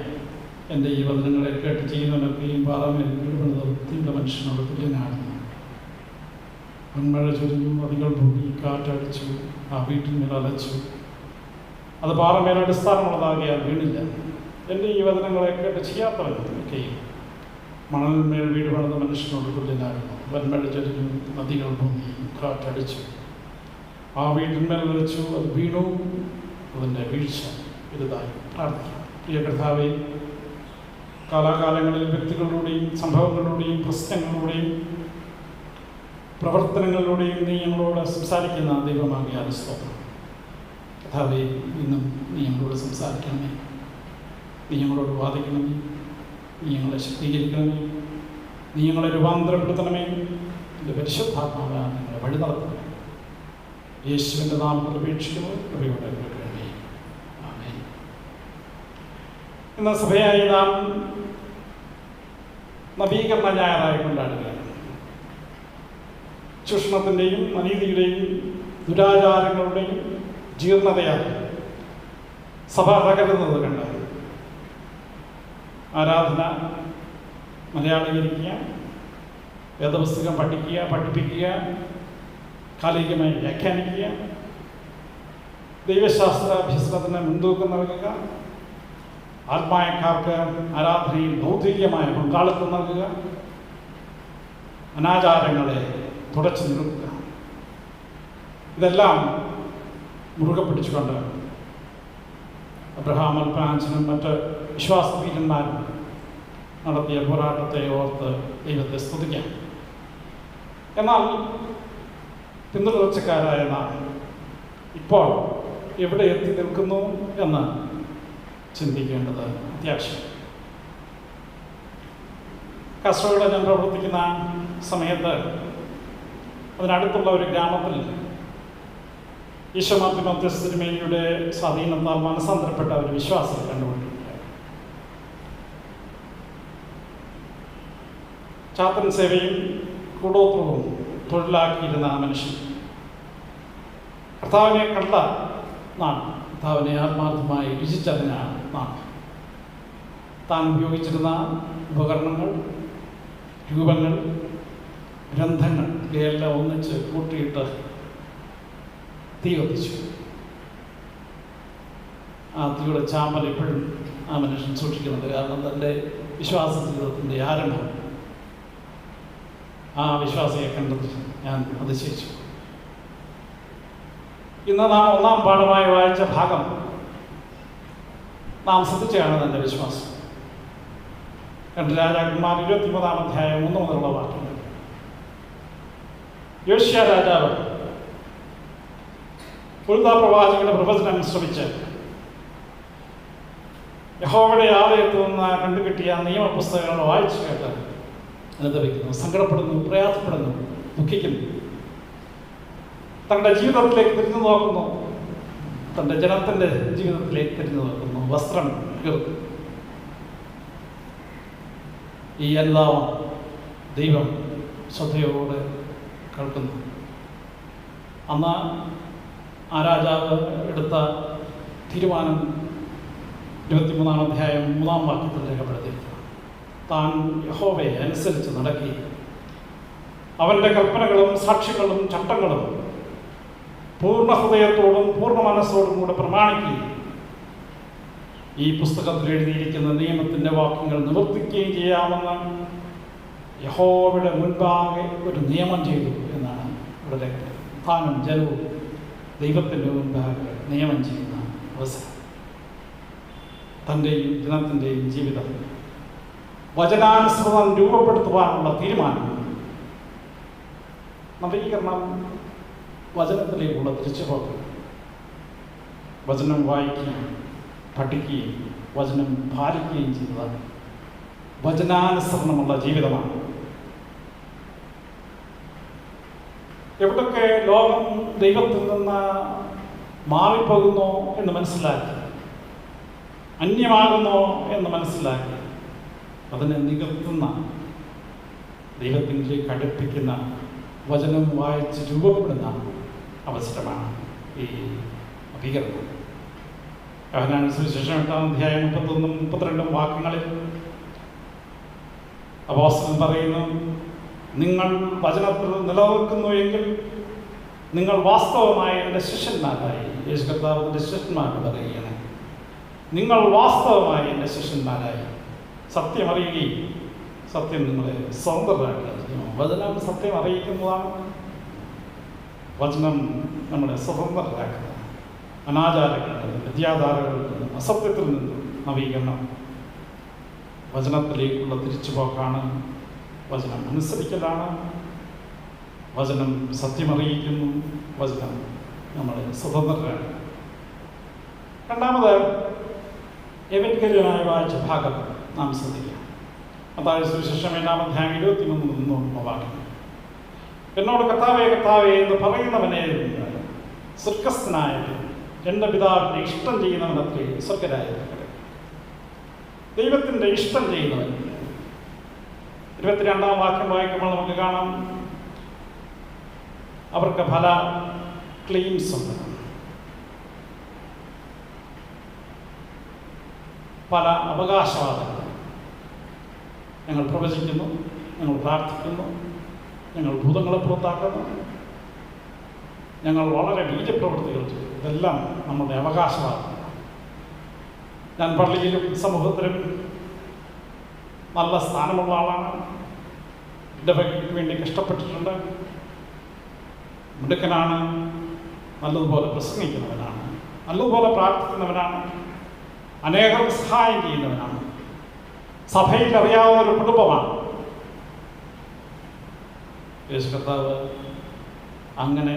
എൻ്റെ ഈ വചനങ്ങളെ കേട്ട് ചെയ്യുന്നവനൊക്കെയും പാറമേൽ വീടുപണിത വൃത്തിയുള്ള മനുഷ്യനോട് തുല്യനാണ്. മൺമഴ ചൊരിഞ്ഞു, നദികൾ പൊങ്ങി, കാറ്റടിച്ചു, ആ വീട്ടിന്മേൽ അലച്ചു. അത് പാറമേൽ അടിസ്ഥാനമുള്ളതാകിയാൽ വീണില്ല. എൻ്റെ ഈ വചനങ്ങളെ കേട്ട് ചെയ്യാത്തവനൊക്കെയും മണലിന്മേൽ വീട് പണിത മനുഷ്യനോട് തുല്യനായിരുന്നു. വൻമഴ ചൊരിഞ്ഞു, നദികൾ പൊങ്ങി, കാറ്റടിച്ചു, ആ വീട്ടിന്മേൽ അലച്ചു, അത് വീണു, അതിൻ്റെ വീഴ്ച വലുതായി. പ്രാർത്ഥിക്കാം. പ്രിയ കർത്താവേ, കാലാകാലങ്ങളിൽ വ്യക്തികളിലൂടെയും സംഭവങ്ങളിലൂടെയും പ്രശ്നങ്ങളിലൂടെയും പ്രവർത്തനങ്ങളിലൂടെയും നീ ഞങ്ങളോട് സംസാരിക്കുന്ന ദൈവമാകിയ സ്തോത്രം. കർത്താവേ, ഇന്നും നീ ഞങ്ങളോട് സംസാരിക്കണമേ, നീ ഞങ്ങളോട് വാദിക്കണമേ, നീ ഞങ്ങളെ ശക്തീകരിക്കണമേ, നീ ഞങ്ങളെ രൂപാന്തരപ്പെടുത്തണമേ. എൻ്റെ പരിശുദ്ധാത്മാവാൻ ഞങ്ങളെ വഴി നടത്തണമേ. യേശുവിൻ്റെ നാമത്തിൽ അപേക്ഷിക്കുന്നു, കൃപയോടെ കേൾക്കണമേ. ആമേൻ. ഇന്ന് സഭയായി നാം നവീകരണ ഞായറായി കൊണ്ടാടുകയാണ്. ചൂഷണത്തിൻ്റെയും അനീതിയുടെയും ദുരാചാരങ്ങളുടെയും ജീർണതയാൽ സഭ തകരുന്നത് കണ്ട് ആരാധന മലയാളീകരിക്കുക, വേദപുസ്തകം പഠിപ്പിക്കുക, കാലികമായി വ്യാഖ്യാനിക്കുക, ദൈവശാസ്ത്ര അഭ്യസനത്തിന് മുൻതൂക്കം നൽകുക, ആത്മായക്കാർക്ക് ആരാധനയിൽ ഭൗതികമായ പങ്കാളിത്തം നൽകുക, അനാചാരങ്ങളെ തുടച്ചു നിർത്തുക, ഇതെല്ലാം മുറുകെ പിടിച്ചുകൊണ്ട് അബ്രഹാം അൽപ്രാഞ്ചനും മറ്റ് വിശ്വാസവീരന്മാരും നടത്തിയ പോരാട്ടത്തെ ഓർത്ത് ദൈവത്തെ സ്തുതിക്കാം. എന്നാൽ പിന്തുടർച്ചക്കാരായ നാം ഇപ്പോൾ എവിടെ എത്തി നിൽക്കുന്നു എന്ന് ചിന്തിക്കേണ്ടത് അത്യാവശ്യം. കാസർഗോഡ് ഞാൻ പ്രവർത്തിക്കുന്ന സമയത്ത് അതിനടുത്തുള്ള ഒരു ഗ്രാമത്തിൽ ഈശോ മാർത്തിമോത്തീയോസ് തിരുമേനിയുടെ സ്വാധീനത്താൽ മനസ്സാന്തരപ്പെട്ട ഒരു വിശ്വാസത്തെ കണ്ടുകൊണ്ടിട്ടുണ്ട്. ചാത്തൻ സേവയും കൂടോത്രവും തൊഴിലാക്കിയിരുന്ന ആ മനുഷ്യൻ കർത്താവിനെ കണ്ട നാണ്, കർത്താവിനെ ആത്മാർത്ഥമായി രുചിച്ചറിഞ്ഞ നാണ്. താൻ ഉപയോഗിച്ചിരുന്ന ഉപകരണങ്ങൾ, രൂപങ്ങൾ, ഗ്രന്ഥങ്ങൾ ഇവയെല്ലാം ഒന്നിച്ച് കൂട്ടിയിട്ട് തീ കത്തിച്ചു. ആ തീയുടെ ചാമ്പൽ ഇപ്പോഴും ആ മനുഷ്യൻ സൂക്ഷിക്കുന്നുണ്ട്. കാരണം തൻ്റെ വിശ്വാസ ജീവിതത്തിൻ്റെ ആരംഭം ആ വിശ്വാസിയെ കണ്ടത് ഞാൻ അതിശയിച്ചു. ഇന്ന് നാം ഒന്നാം പാഠമായി വായിച്ച ഭാഗം നാം ശ്രദ്ധിച്ചാണ് എൻ്റെ വിശ്വാസം. 2 രാജാക്കന്മാർ 23-ാം അധ്യായം 1 മുതലുള്ള വാക്യങ്ങൾ. യോശിയ രാജാവ് ഉൽദാ പ്രവാചകന്റെ പ്രവചനം ശ്രമിച്ച് യഹോവയുടെ ആലയത്തിൽ നിന്ന് കണ്ടുകിട്ടിയ നിയമപുസ്തകങ്ങൾ വായിച്ചു കേട്ട് അനുഭവിക്കുന്നു, സങ്കടപ്പെടുന്നു, പ്രയാസപ്പെടുന്നു, ദുഃഖിക്കുന്നു. തൻ്റെ ജീവിതത്തിലേക്ക് തിരിഞ്ഞു നോക്കുന്നു, തൻ്റെ ജനത്തിൻ്റെ ജീവിതത്തിലേക്ക് തിരിഞ്ഞു നോക്കുന്നു, വസ്ത്രം കീർക്കുന്നു. ഈ അനുതാപം ദൈവം ശ്രദ്ധയോടെ കേൾക്കുന്നു. അന്ന് ആ രാജാവ് എടുത്ത തീരുമാനം 23-ാം അധ്യായം 3-ാം വാക്യത്തിൽ രേഖപ്പെടുത്തിയിരിക്കുന്നു. താൻ യഹോവയെ അനുസരിച്ച് നടക്കുകയും അവൻ്റെ കൽപ്പനകളും സാക്ഷ്യങ്ങളും ചട്ടങ്ങളും പൂർണ്ണ ഹൃദയത്തോടും പൂർണ്ണ മനസ്സോടും കൂടെ പ്രമാണിക്കുകയും ഈ പുസ്തകത്തിൽ എഴുതിയിരിക്കുന്ന നിയമത്തിൻ്റെ വാക്യങ്ങൾ നിവർത്തിക്കുകയും ചെയ്യാമെന്ന് യഹോവയുടെ മുൻപാകെ ഒരു നിയമം ചെയ്തു എന്നാണ് ഇവിടെ താനും ജനവും ദൈവത്തിൻ്റെ മുൻപാകെ നിയമം ചെയ്യുന്ന അവസരം. തൻ്റെയും ജനത്തിൻ്റെയും ജീവിതം വചനാനുസൃതം രൂപപ്പെടുത്തുവാനുള്ള തീരുമാനം, നവീകരണം, വചനത്തിലേക്കുള്ള തിരിച്ചുപോക്ക്, വചനം വായിക്കുകയും പഠിക്കുകയും വചനം പാലിക്കുകയും ചെയ്തതാണ് വചനാനുസരണമുള്ള ജീവിതമാണ്. എവിടൊക്കെ ലോകം ദൈവത്തിൽ നിന്ന് മാറിപ്പോകുന്നോ എന്ന് മനസ്സിലാക്കി, അന്യമാകുന്നോ എന്ന് മനസ്സിലാക്കി അതിനെ നികത്തുന്ന, ദൈവത്തിലേക്ക് അടുപ്പിക്കുന്ന വചനം വായിച്ച് രൂപപ്പെടുന്ന അവസരമാണ് ഈ നവീകരണം. യോഹന്നാൻ സുവിശേഷം 8-ാം അധ്യായം 31-32 വാക്യങ്ങളിൽ അപ്പോസ്തലൻ പറയുന്നു, നിങ്ങൾ വചനത്തിൽ നിലനിൽക്കുന്നു എങ്കിൽ നിങ്ങൾ വാസ്തവമായ എൻ്റെ ശിഷ്യന്മാരായി. യേശു കർത്താവിൻ്റെ ശിഷ്യന്മാരോട് പറയുകയാണ്, നിങ്ങൾ വാസ്തവമായി എൻ്റെ ശിഷ്യന്മാരായി സത്യം അറിയുകയും സത്യം നിങ്ങളെ സ്വതന്ത്രരാക്കുക. വചനം സത്യം അറിയിക്കുന്നതാണ്. വചനം നമ്മളെ സ്വതന്ത്രരാക്കുക. അനാചാരങ്ങളിൽ നിന്നും വിദ്യാധാരകളിൽ നിന്നും അസത്യത്തിൽ നിന്നും നവീകരണം. വചനത്തിലേക്കുള്ള തിരിച്ചുപോക്കാണ്. വചനം അനുസരിക്കലാണ്. വചനം സത്യമറിയിക്കുന്നു. വചനം നമ്മളെ സ്വതന്ത്രരാണ്. രണ്ടാമത് എവൻഗേലിയനായി വായിച്ച ഭാഗം നാം ശ്രദ്ധിക്കാം. മത്തായി സുവിശേഷം 7-ാം അധ്യായം 23 വാക്യം. എന്നോട് കർത്താവേ കർത്താവേ എന്ന് പറയുന്നവനെ സ്വർഗസ്ഥനായ എൻ്റെ പിതാവിൻ്റെ ഇഷ്ടം ചെയ്യുന്നവനത്രേ സ്വർഗരായിരിക്കട്ടെ. ദൈവത്തിൻ്റെ ഇഷ്ടം ചെയ്യുന്നവൻ. 22-ാം വാക്യം വായിക്കുമ്പോൾ നമുക്ക് കാണാം, അവർക്ക് പല ക്ലെയിംസ് ഉണ്ട്, പല അവകാശവാദങ്ങൾ. ഞങ്ങൾ പ്രവചിക്കുന്നു, ഞങ്ങൾ പ്രാർത്ഥിക്കുന്നു, ഞങ്ങൾ ഭൂതങ്ങളെ പുറത്താക്കുന്നു, ഞങ്ങൾ വളരെ ബീജപ്രവൃത്തികൾ ചെയ്തു. ഇതെല്ലാം നമ്മുടെ അവകാശവാദം. ഞാൻ പള്ളിയിലും സമൂഹത്തിലും നല്ല സ്ഥാനമുള്ള ആളാണ്. എൻ്റെ വ്യക്തിക്ക് വേണ്ടി കഷ്ടപ്പെട്ടിട്ടുണ്ട്, മിടുക്കനാണ്, നല്ലതുപോലെ പ്രസംഗിക്കുന്നവനാണ്, നല്ലതുപോലെ പ്രാർത്ഥിക്കുന്നവനാണ്, അനേകർക്ക് സഹായം ചെയ്യുന്നവനാണ്, സഭയിൽ അറിയാവുന്ന ഒരു കുടുംബമാണ്. യേശു കർത്താവ് അങ്ങനെ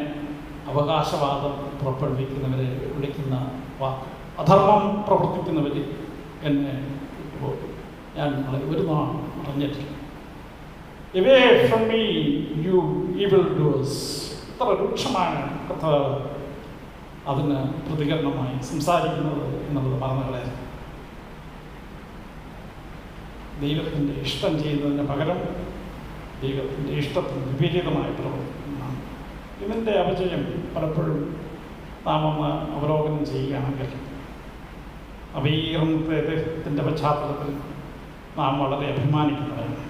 അവകാശവാദം പുറപ്പെടുവിക്കുന്നവരെ വിളിക്കുന്ന വാക്ക്, അധർമ്മം പ്രവർത്തിക്കുന്നവർ എന്നെ ഞാൻ നിങ്ങളെ ഒരു നാൾ അറിഞ്ഞിട്ടില്ല. Away from me, you evil doers. ഇത്ര രൂക്ഷമാണ് കർത്താവ് അതിന് പ്രതികരണമായി സംസാരിക്കുന്നത് എന്നുള്ളത് മറന്നുകളെ. ദൈവത്തിൻ്റെ ഇഷ്ടം ചെയ്യുന്നതിന് പകരം ദൈവത്തിൻ്റെ ഇഷ്ടത്തിന് വിപരീതമായി പ്രവർത്തിക്കുന്നതാണ്. ഇതിൻ്റെ അപജയം പലപ്പോഴും നാം ഒന്ന് അവലോകനം ചെയ്യുകയാണെങ്കിൽ നവീകരണത്തിൻ്റെ പശ്ചാത്തലത്തിൽ നാം വളരെ അഭിമാനിക്കുന്നവരാണ്.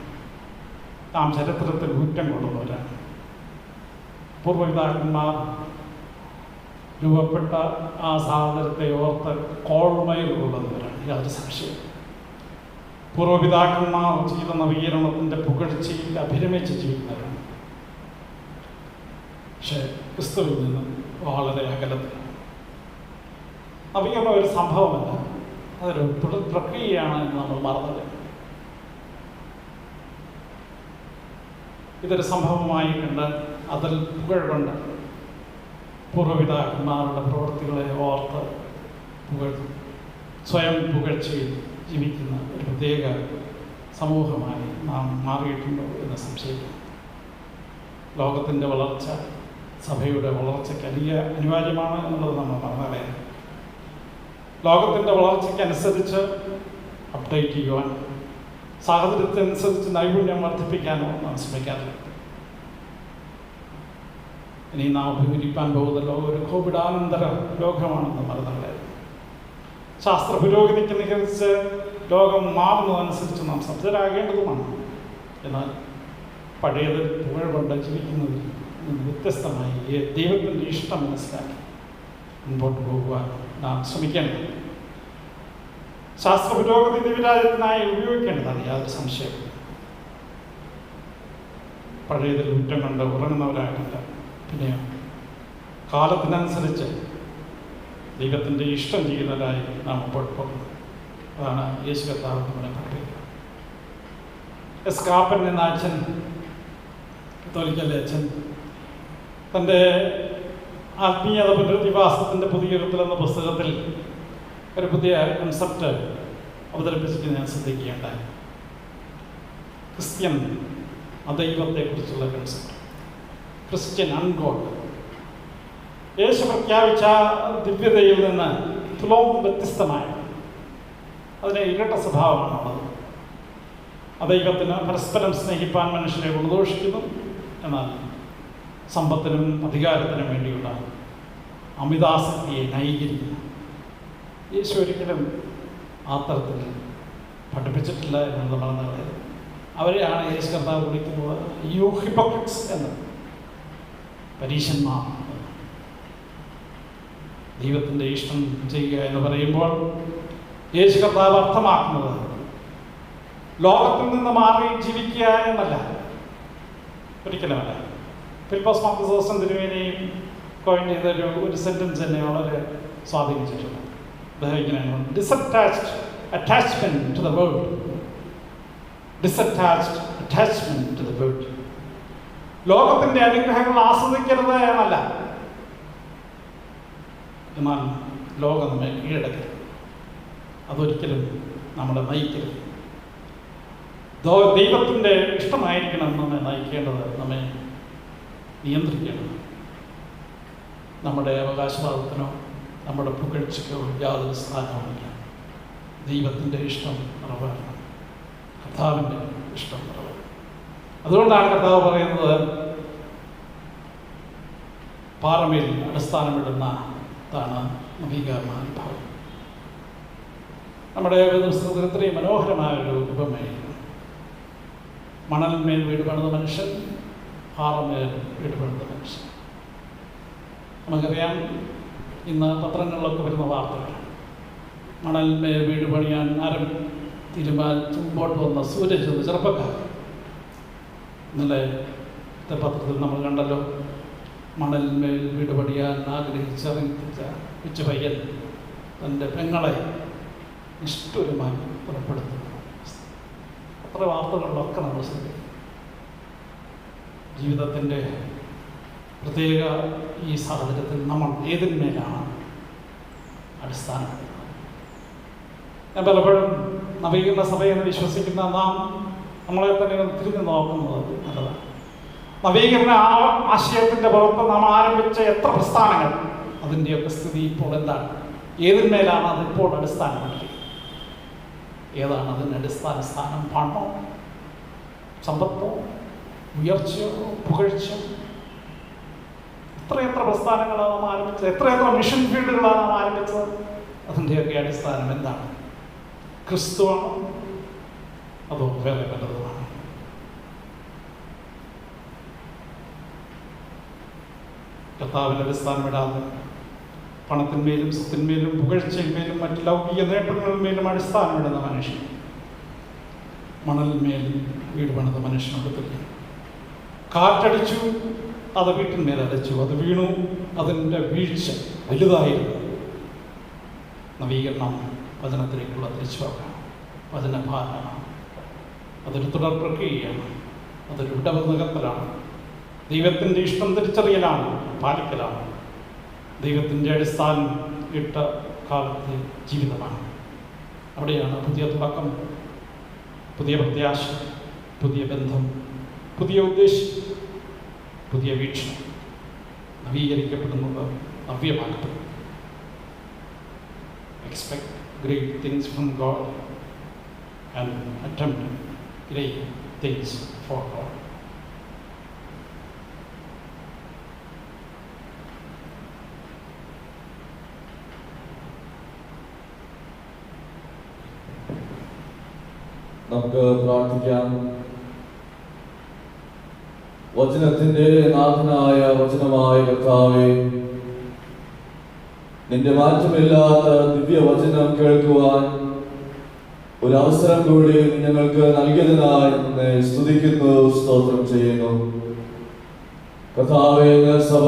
നാം ചരിത്രത്തിൽ ഊറ്റം കൊള്ളുന്നവരാണ്. പൂർവ്വപിതാക്കന്മാർ രൂപപ്പെട്ട ആ സാഹചര്യത്തെ ഓർത്ത് കോൾമയിൽ കൊള്ളുന്നവരാണ്. യാതൊരു സംശയം. പൂർവ്വപിതാക്കന്മാർ ചെയ്ത നവീകരണത്തിൻ്റെ പുകഴ്ചയിൽ അഭിരമിച്ച് ജീവിക്കുന്നവരാണ്. പക്ഷേ ക്രിസ്തുവിൽ നിന്ന് വളരെ അകലത്തിലാണ്. നവീകരണം ഒരു സംഭവമല്ല, അതൊരു പ്രക്രിയയാണ് എന്ന് നമ്മൾ മറന്നത്. ഇതൊരു സംഭവമായി കണ്ട് അതിൽ പുകഴ്കൊണ്ട് പൂർവ്വപിതാക്കന്മാരുടെ പ്രവൃത്തികളെ ഓർത്ത് സ്വയം പുകഴ്ചയിൽ ജീവിക്കുന്ന ഒരു പ്രത്യേക സമൂഹമായി നാം മാറിയിട്ടുണ്ടോ എന്ന് സംശയിക്കുന്നു. ലോകത്തിൻ്റെ വളർച്ച സഭയുടെ വളർച്ചയ്ക്ക് അനിവാര്യമാണ് എന്നുള്ളത് നമ്മൾ മറന്നറിയാം. ലോകത്തിൻ്റെ വളർച്ചയ്ക്കനുസരിച്ച് അപ്ഡേറ്റ് ചെയ്യുവാൻ, സാഹചര്യത്തിനനുസരിച്ച് നൈപുണ്യം വർദ്ധിപ്പിക്കാനോ നാം ശ്രമിക്കാറില്ല. ഇനി നാം അഭിമുഖീകരിക്കാൻ പോകുന്ന ലോകം ഒരു കോവിഡാനന്തര ലോകമാണെന്ന് മറന്നറിയാം. ശാസ്ത്ര പുരോഗതിക്കനുസരിച്ച് ലോകം മാറുന്നതനുസരിച്ച് നാം സജ്ജരാകേണ്ടതുമാണ്. എന്നാൽ പഴയത് പുകഴ് കൊണ്ട് ജീവിക്കുന്നതിൽ നിന്ന് വ്യത്യസ്തമായി ദൈവത്തിൻ്റെ ഇഷ്ടം മനസ്സിലാക്കി മുൻപോട്ട് പോകുവാൻ നാം ശ്രമിക്കേണ്ടത്. ശാസ്ത്ര പുരോഗതി ദൈവരാജ്യത്തിനായി ഉപയോഗിക്കേണ്ടതാണ്, യാതൊരു സംശയം. പഴയതിൽ കുറ്റം കൊണ്ട് ഉറങ്ങുന്നവരായിട്ടില്ല. പിന്നെ കാലത്തിനനുസരിച്ച് ദൈവത്തിൻ്റെ ഇഷ്ടം ചെയ്യുന്നതായി നാം മുമ്പോട്ട് പോകുന്നു. അതാണ് യേശു കർത്താവ് നമ്മളെ പഠിപ്പിക്കുക. എസ് കാപ്പൻ എന്ന അച്ഛൻ, കത്തോലിക്കലെ അച്ഛൻ, തൻ്റെ ആത്മീയത പുനരധിവാസത്തിൻ്റെ പുതിയ യുഗത്തിൽ എന്ന പുസ്തകത്തിൽ ഒരു പുതിയ കൺസെപ്റ്റ് അവതരിപ്പിച്ചിട്ട് ഞാൻ ശ്രദ്ധിക്കുകയുണ്ടായി. ക്രിസ്ത്യൻ അദൈവത്തെക്കുറിച്ചുള്ള കൺസെപ്റ്റ്, ക്രിസ്ത്യൻ അൺഗോഡ്. യേശു പ്രഖ്യാപിച്ച ദിവ്യതയിൽ നിന്ന് തുലോം വ്യത്യസ്തമായ അതിന് ഇരട്ട സ്വഭാവമാണുള്ളത്. അദൈവത്തിന് പരസ്പരം സ്നേഹിപ്പാൻ മനുഷ്യരെ ഗുണദോഷിക്കുന്നു, എന്നാൽ സമ്പത്തിനും അധികാരത്തിനും വേണ്ടിയുള്ള അമിതാസക്തിയെ ന്യായീകരിക്കുന്നു. യേശു ഒരിക്കലും ആ തരത്തിൽ പഠിപ്പിച്ചിട്ടില്ല എന്നത് പറഞ്ഞത്. അവരെയാണ് യേശു കർത്താവ് വിളിക്കുന്നത് യു ഹിപ്പോക്രിറ്റ്സ് എന്ന്, പരീശന്മാർ. ദൈവത്തിൻ്റെ ഇഷ്ടം ചെയ്യുക എന്ന് പറയുമ്പോൾ യേശു കർത്താവ് അർത്ഥമാക്കുന്നത് ലോകത്തിൽ നിന്ന് മാറി ജീവിക്കുക എന്നല്ല, ഒരിക്കലുമല്ല. ഫിലിപ്പോസ് മാർക്കോസ് തിരുമേനിയും കോയിൻ ചെയ്ത ഒരു സെൻറ്റൻസ് എന്നെ വളരെ സ്വാധീനിച്ചിട്ടുണ്ട്. അദ്ദേഹം ഇങ്ങനെയാണ്: detached attachment to the world, detached attachment to the world. ലോകത്തിൻ്റെ അനുഗ്രഹങ്ങൾ ആസ്വദിക്കരുത് എന്നല്ല, എന്നാൽ ലോകം നമ്മെ കീഴടക്കരുത്, അതൊരിക്കലും നമ്മളെ നയിക്കരുത്. ദൈവത്തിൻ്റെ ഇഷ്ടമായിരിക്കണം നമ്മെ നയിക്കേണ്ടത്, നമ്മെ നിയന്ത്രിക്കേണ്ടത്. നമ്മുടെ അവകാശവാദത്തിനോ നമ്മുടെ പുകഴ്ചയ്ക്കോ യാതൊരു സ്ഥാനവുമില്ല. ദൈവത്തിൻ്റെ ഇഷ്ടം നിറവേറണം, കർത്താവിൻ്റെ ഇഷ്ടം നിറവേറണം. അതുകൊണ്ടാണ് കർത്താവ് പറയുന്നത് പാറമേൽ അടിസ്ഥാനമിടുന്നതാണ് നവീകരണാനുഭവം. നമ്മുടെ പുസ്തകത്തിൽ ഇത്രയും മനോഹരമായൊരു ഉപമയാണ്. മണലിന്മേൽ വീട് പണിത മനുഷ്യൻ, പാറമേൽ വീട് പണിത മനുഷ്യൻ. നമുക്കറിയാം, ഇന്ന് പത്രങ്ങളിലൊക്കെ വരുന്ന വാർത്തകൾ. മണലിന്മേൽ വീട് പണിയാൻ മുമ്പോട്ട് വന്ന സൂരജ് എന്ന ചെറുപ്പക്കാരൻ. ഇന്നലെ പത്രത്തിൽ നമ്മൾ കണ്ടല്ലോ, മണലിന്മേൽ വീട് പണിയാൻ ആഗ്രഹിച്ചിറങ്ങിച്ച ഉച്ച പയ്യൻ തൻ്റെ പെങ്ങളെ നിഷ്ഠുരമായി പുറപ്പെടുത്തുന്നു. അത്ര വാർത്തകളിലൊക്കെ നമ്മൾ ശ്രദ്ധിക്കും. ജീവിതത്തിൻ്റെ പ്രത്യേക ഈ സാഹചര്യത്തിൽ നമ്മൾ ഏതിന്മേലാണ് അടിസ്ഥാനപ്പെടുന്നത്? ഞാൻ പലപ്പോഴും നവീകരണ സഭയെന്ന് വിശ്വസിക്കുന്ന നമ്മളെ തന്നെ തിരിഞ്ഞു നോക്കുന്നത് നല്ലതാണ്. നവീകരണ ആശയത്തിൻ്റെ പുറത്ത് നാം ആരംഭിച്ച എത്ര പ്രസ്ഥാനങ്ങൾ, അതിൻ്റെയൊക്കെ സ്ഥിതി ഇപ്പോൾ എന്താണ്? ഏതിന്മേലാണ് അതിപ്പോൾ അടിസ്ഥാനപ്പെടുത്തിയത്? ഏതാണ് അതിൻ്റെ അടിസ്ഥാന സ്ഥാനം? പണമോ, സമ്പത്തോ, ഉയർച്ചയോ, പുകഴ്ചയോ? എത്രയെത്ര പ്രസ്ഥാനങ്ങളാണ് നാം ആരംഭിച്ചത്? എത്രയെത്ര മിഷൻ ഫീൽഡുകളാണ് നാം ആരംഭിച്ചത്? അതിൻ്റെയൊക്കെ അടിസ്ഥാനം എന്താണ്? ക്രിസ്തുവാണോ അതോ വേറെ പലതുമാണ്? കർത്താവിൻ്റെ അടിസ്ഥാനമിടാതെ പണത്തിന്മേലും സ്വത്തിന്മേലും പുകഴ്ചയിന്മേലും മറ്റ് ലൗകിക നേട്ടങ്ങളിന്മേലും അടിസ്ഥാനമിടുന്ന മനുഷ്യൻ മണലിന്മേൽ വീട് പണിത മനുഷ്യനോട് തുല്യം. കാറ്റടിച്ചു, അത് വീട്ടിന്മേൽ അടച്ചു, അത് വീണു, അതിൻ്റെ വീഴ്ച വലുതായിരുന്നു. നവീകരണം വചനത്തിലേക്കുള്ള തിരിച്ചുപോക്കാണ്, വചനഭാരമാണ്. അതൊരു തുടർ പ്രക്രിയയാണ്, അതൊരു വിടവ് നികത്തലാണ്. ദൈവത്തിൻ്റെ ഇഷ്ടം തിരിച്ചറിയലാണ്, പാലിക്കലാണ്. ദൈവത്തിൻ്റെ അടിസ്ഥാനം ഇട്ട കാലത്തെ ജീവിതമാണ്. അവിടെയാണ് പുതിയ തുടക്കം, പുതിയ പ്രത്യാശ, പുതിയ ബന്ധം, പുതിയ ഉദ്ദേശം, പുതിയ വീക്ഷണം നവീകരിക്കപ്പെടുന്നത്, നവ്യമാക്കപ്പെടുന്നത്. Expect great things from God and attempt great things for God. നമുക്ക് പ്രാർത്ഥിക്കാം. വചനത്തിന്റെ നാഥനായ വചനമായ കർത്താവേ, നിന്റെ മാറ്റമില്ലാത്ത ദിവ്യവചനം കേൾക്കുവാൻ ഒരു അവസരം കൂടി ഞങ്ങൾക്ക് നൽകിയതിനായി നിന്നെ സ്തുതിക്കുന്നു, സ്തോത്രം ചെയ്യുന്നു. കർത്താവേ, സഭ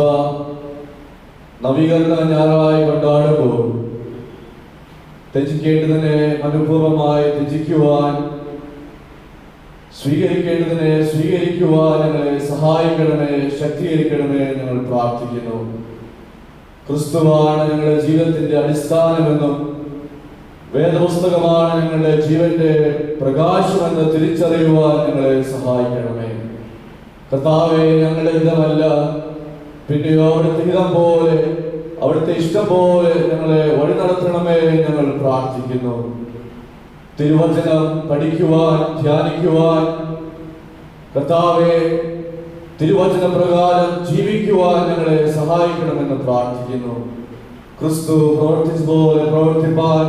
നവീകരണ ഞായറായി കൊണ്ടാടുമ്പോൾ ത്യജിക്കേണ്ടതിനെ അനുപൂർവമായി ത്യജിക്കുവാൻ, സ്വീകരിക്കേണ്ടതിനെ സ്വീകരിക്കുവാൻ ഞങ്ങളെ സഹായിക്കണമേ, ശക്തീകരിക്കണമേ ഞങ്ങൾ പ്രാർത്ഥിക്കുന്നു. ക്രിസ്തുവാണ് ഞങ്ങളുടെ ജീവിതത്തിന്റെ അടിസ്ഥാനമെന്നും വേദപുസ്തകമാണ് ഞങ്ങളുടെ ജീവന്റെ പ്രകാശമെന്ന് തിരിച്ചറിയുവാൻ ഞങ്ങളെ സഹായിക്കണമേ. കർത്താവേ, ഞങ്ങളുടെ ഹിതമല്ല, പിന്നെയോ അവിടുത്തെ ഹിതം പോലെ, അവിടുത്തെ ഇഷ്ടം പോലെ ഞങ്ങളെ വഴി നടത്തണമേ ഞങ്ങൾ പ്രാർത്ഥിക്കുന്നു. തിരുവചനം പഠിക്കുവാൻ, ധ്യാനിക്കുവാൻ, കർത്താവേ, തിരുവചന പ്രകാരം ജീവിക്കുവാൻ ഞങ്ങളെ സഹായിക്കണമെന്ന് പ്രാർത്ഥിക്കുന്നു. ക്രിസ്തു പ്രവർത്തിച്ചതുപോലെ പ്രവർത്തിപ്പാൻ,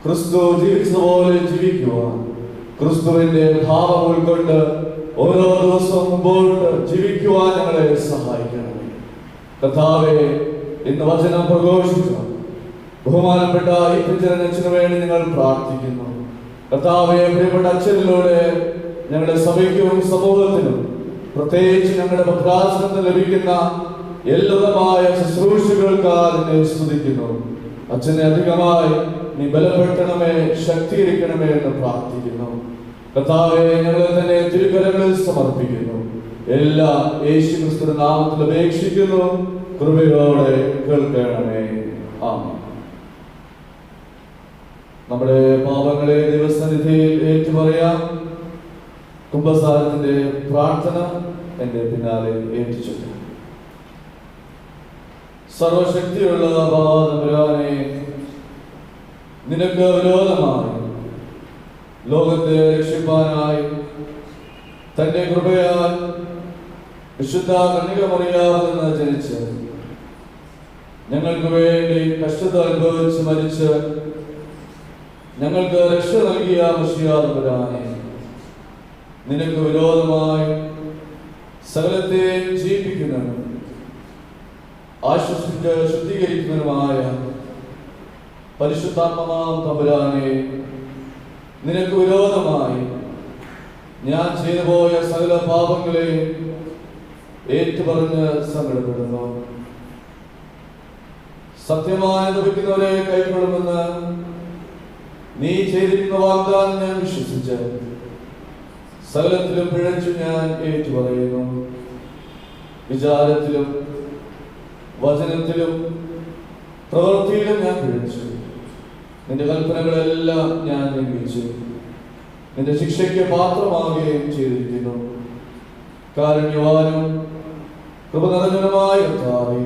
ക്രിസ്തു ജീവിച്ചതുപോലെ ജീവിക്കുവാൻ, ക്രിസ്തുവിന്റെ ഭാവം ഉൾക്കൊണ്ട് ഓരോ ദിവസവും മുമ്പോട്ട് ജീവിക്കുവാൻ ഞങ്ങളെ സഹായിക്കണമേ. കർത്താവേ, ഇന്ന് വചനം പ്രഘോഷിച്ച ബഹുമാനപ്പെട്ട ഈ പ്രചരണത്തിന് വേണ്ടി ഞങ്ങൾ പ്രാർത്ഥിക്കുന്നു. കർത്താവേ, പ്രിയപ്പെട്ട അച്ഛനിലൂടെ ഞങ്ങളുടെ സഭയ്ക്കും സമൂഹത്തിനും, പ്രത്യേകിച്ച് ഞങ്ങളുടെ ഭദ്രാസനത്തിൽ ലഭിക്കുന്ന എല്ലാവിധമായ ശുശ്രൂഷകൾക്കായി നിന്നെ സ്തുതിക്കുന്നു. അച്ഛനെ അധികമായി നീ ബലപ്പെടുത്തണമേ, ശക്തീകരിക്കണമേ എന്ന് പ്രാർത്ഥിക്കുന്നു. കർത്താവേ, ഞങ്ങളെ തന്നെ തിരുക്കരങ്ങളിൽ സമർപ്പിക്കുന്നു. എല്ലാം യേശു ക്രിസ്തുവിന്റെ നാമത്തിൽ അപേക്ഷിക്കുന്നു. കൃപയോടെ കേൾക്കണമേ. ആമേൻ. നമ്മുടെ പാപങ്ങളെ ദൈവസന്നിധിയിൽ ഏറ്റുപറയാം. കുംഭസാരത്തിന്റെ പ്രാർത്ഥന എന്റെ പിന്നാലെ ഏറ്റുചൊല്ലും. സർവശക്തിയുള്ള തമ്പുരാനെ, നിനക്ക് വിരോധമായി ലോകത്തെ രക്ഷിപ്പാനായി തന്റെ കൃപയാൽ വിശുദ്ധ കന്യകമറിയാമിൽ നിന്ന് ജനിച്ച് ഞങ്ങൾക്ക് വേണ്ടി കഷ്ടത അനുഭവിച്ച് മരിച്ച് ഞങ്ങൾക്ക് രക്ഷ നൽകിയ മിശിഹാ തമ്പുരാനെ, നിനക്ക് വിരോധമായി സകലത്തെയും ജീവിപ്പിക്കുന്നതും ആശ്വസിച്ച് ശുദ്ധീകരിക്കുന്നതുമായ പരിശുദ്ധാത്മാവാം തമ്പുരാനെ, നിനക്ക് വിരോധമായി ഞാൻ ചെയ്തു പോയ സകല പാപങ്ങളെയും ഏറ്റുപറഞ്ഞ് സങ്കടപ്പെടുന്നു. സത്യമായി ലഭിക്കുന്നവരെ കൈക്കൊള്ളുമെന്ന് നീ ചെയ്തിരിക്കുന്ന വാഗ്ദാനം ഞാൻ വിശ്വസിച്ച് സകലത്തിലും പിഴച്ചു ഞാൻ ഏറ്റുപറയുന്നു. വിചാരത്തിലും വചനത്തിലും പ്രവൃത്തിയിലും ഞാൻ പിഴച്ചു. നിന്റെ കൽപ്പനകളെല്ലാം ഞാൻ ലംഘിച്ചു. നിന്റെ ശിക്ഷയ്ക്ക് പാത്രമാകുകയും ചെയ്തിരിക്കുന്നു. കാരുണ്യവാനും കൃപ നിറഞ്ഞവനുമായ കർത്താവേ,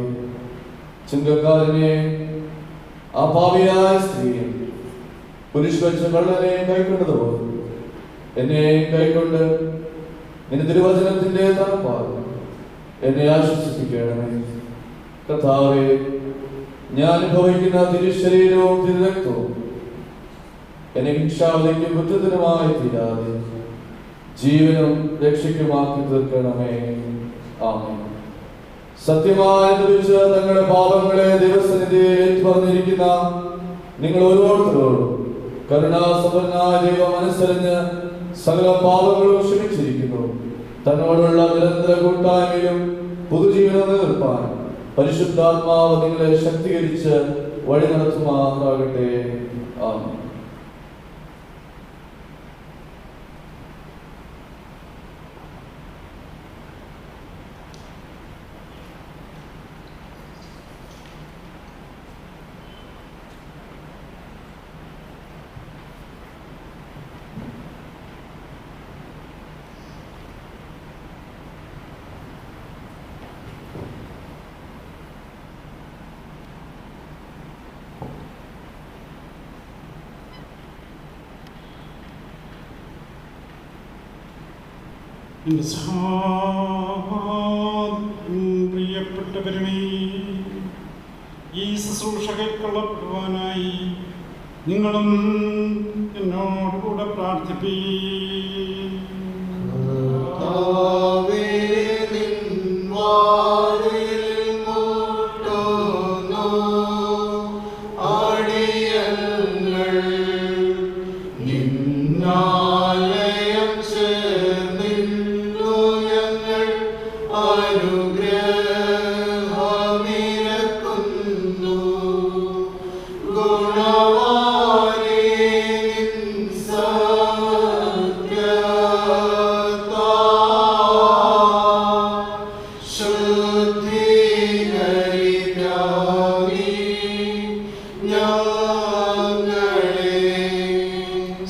ചുങ്കക്കാരനെ, ആ പാപിയായ സ്ത്രീയെ കുരിശ് വെച്ച കള്ളനെ കൈക്കൊണ്ടതുപോലെ എന്നെ കൈക്കൊണ്ട് നിന്റെ തിരുവചനത്തിന്റെ തണുപ്പാൽ എന്നെ ആശ്വസിപ്പിക്കണമേ. കർത്താവേ, ഞാൻ അനുഭവിക്കുന്ന തിരുശരീരവും തിരുരക്തവും എന്നെ ഭിക്ഷാവതിക്കും കുറ്റത്തിനുമായി തീരാതെ ജീവനും രക്ഷയ്ക്കുമാക്കി തീർക്കണമേ. ആമേൻ. സത്യമായി ലഭിച്ച് തങ്ങളുടെ പാപങ്ങളെ ദൈവസന്നിധിയിൽ ഏറ്റുപറഞ്ഞിരിക്കുന്ന നിങ്ങൾ ഓരോരുത്തരോടും കരുണാസമ്പന്നനായ ദൈവം അനുസരിച്ച് സകല പാപങ്ങളും ക്ഷമിച്ചിരിക്കുന്നു. തന്നോടുള്ള നിരന്തര കൂട്ടായ്മയും പുതുജീവനം നിലനിർത്താൻ പരിശുദ്ധാത്മാവ് നിങ്ങളെ ശക്തീകരിച്ച് വഴി നടത്തുമാറാകട്ടെ. ആമേൻ. പ്രിയപ്പെട്ടവരുമേ, ഈ ശുശ്രൂഷ കൈക്കൊള്ളപ്പെടുവാനായി നിങ്ങളും എന്നോടുകൂടെ പ്രാർത്ഥിപ്പീ.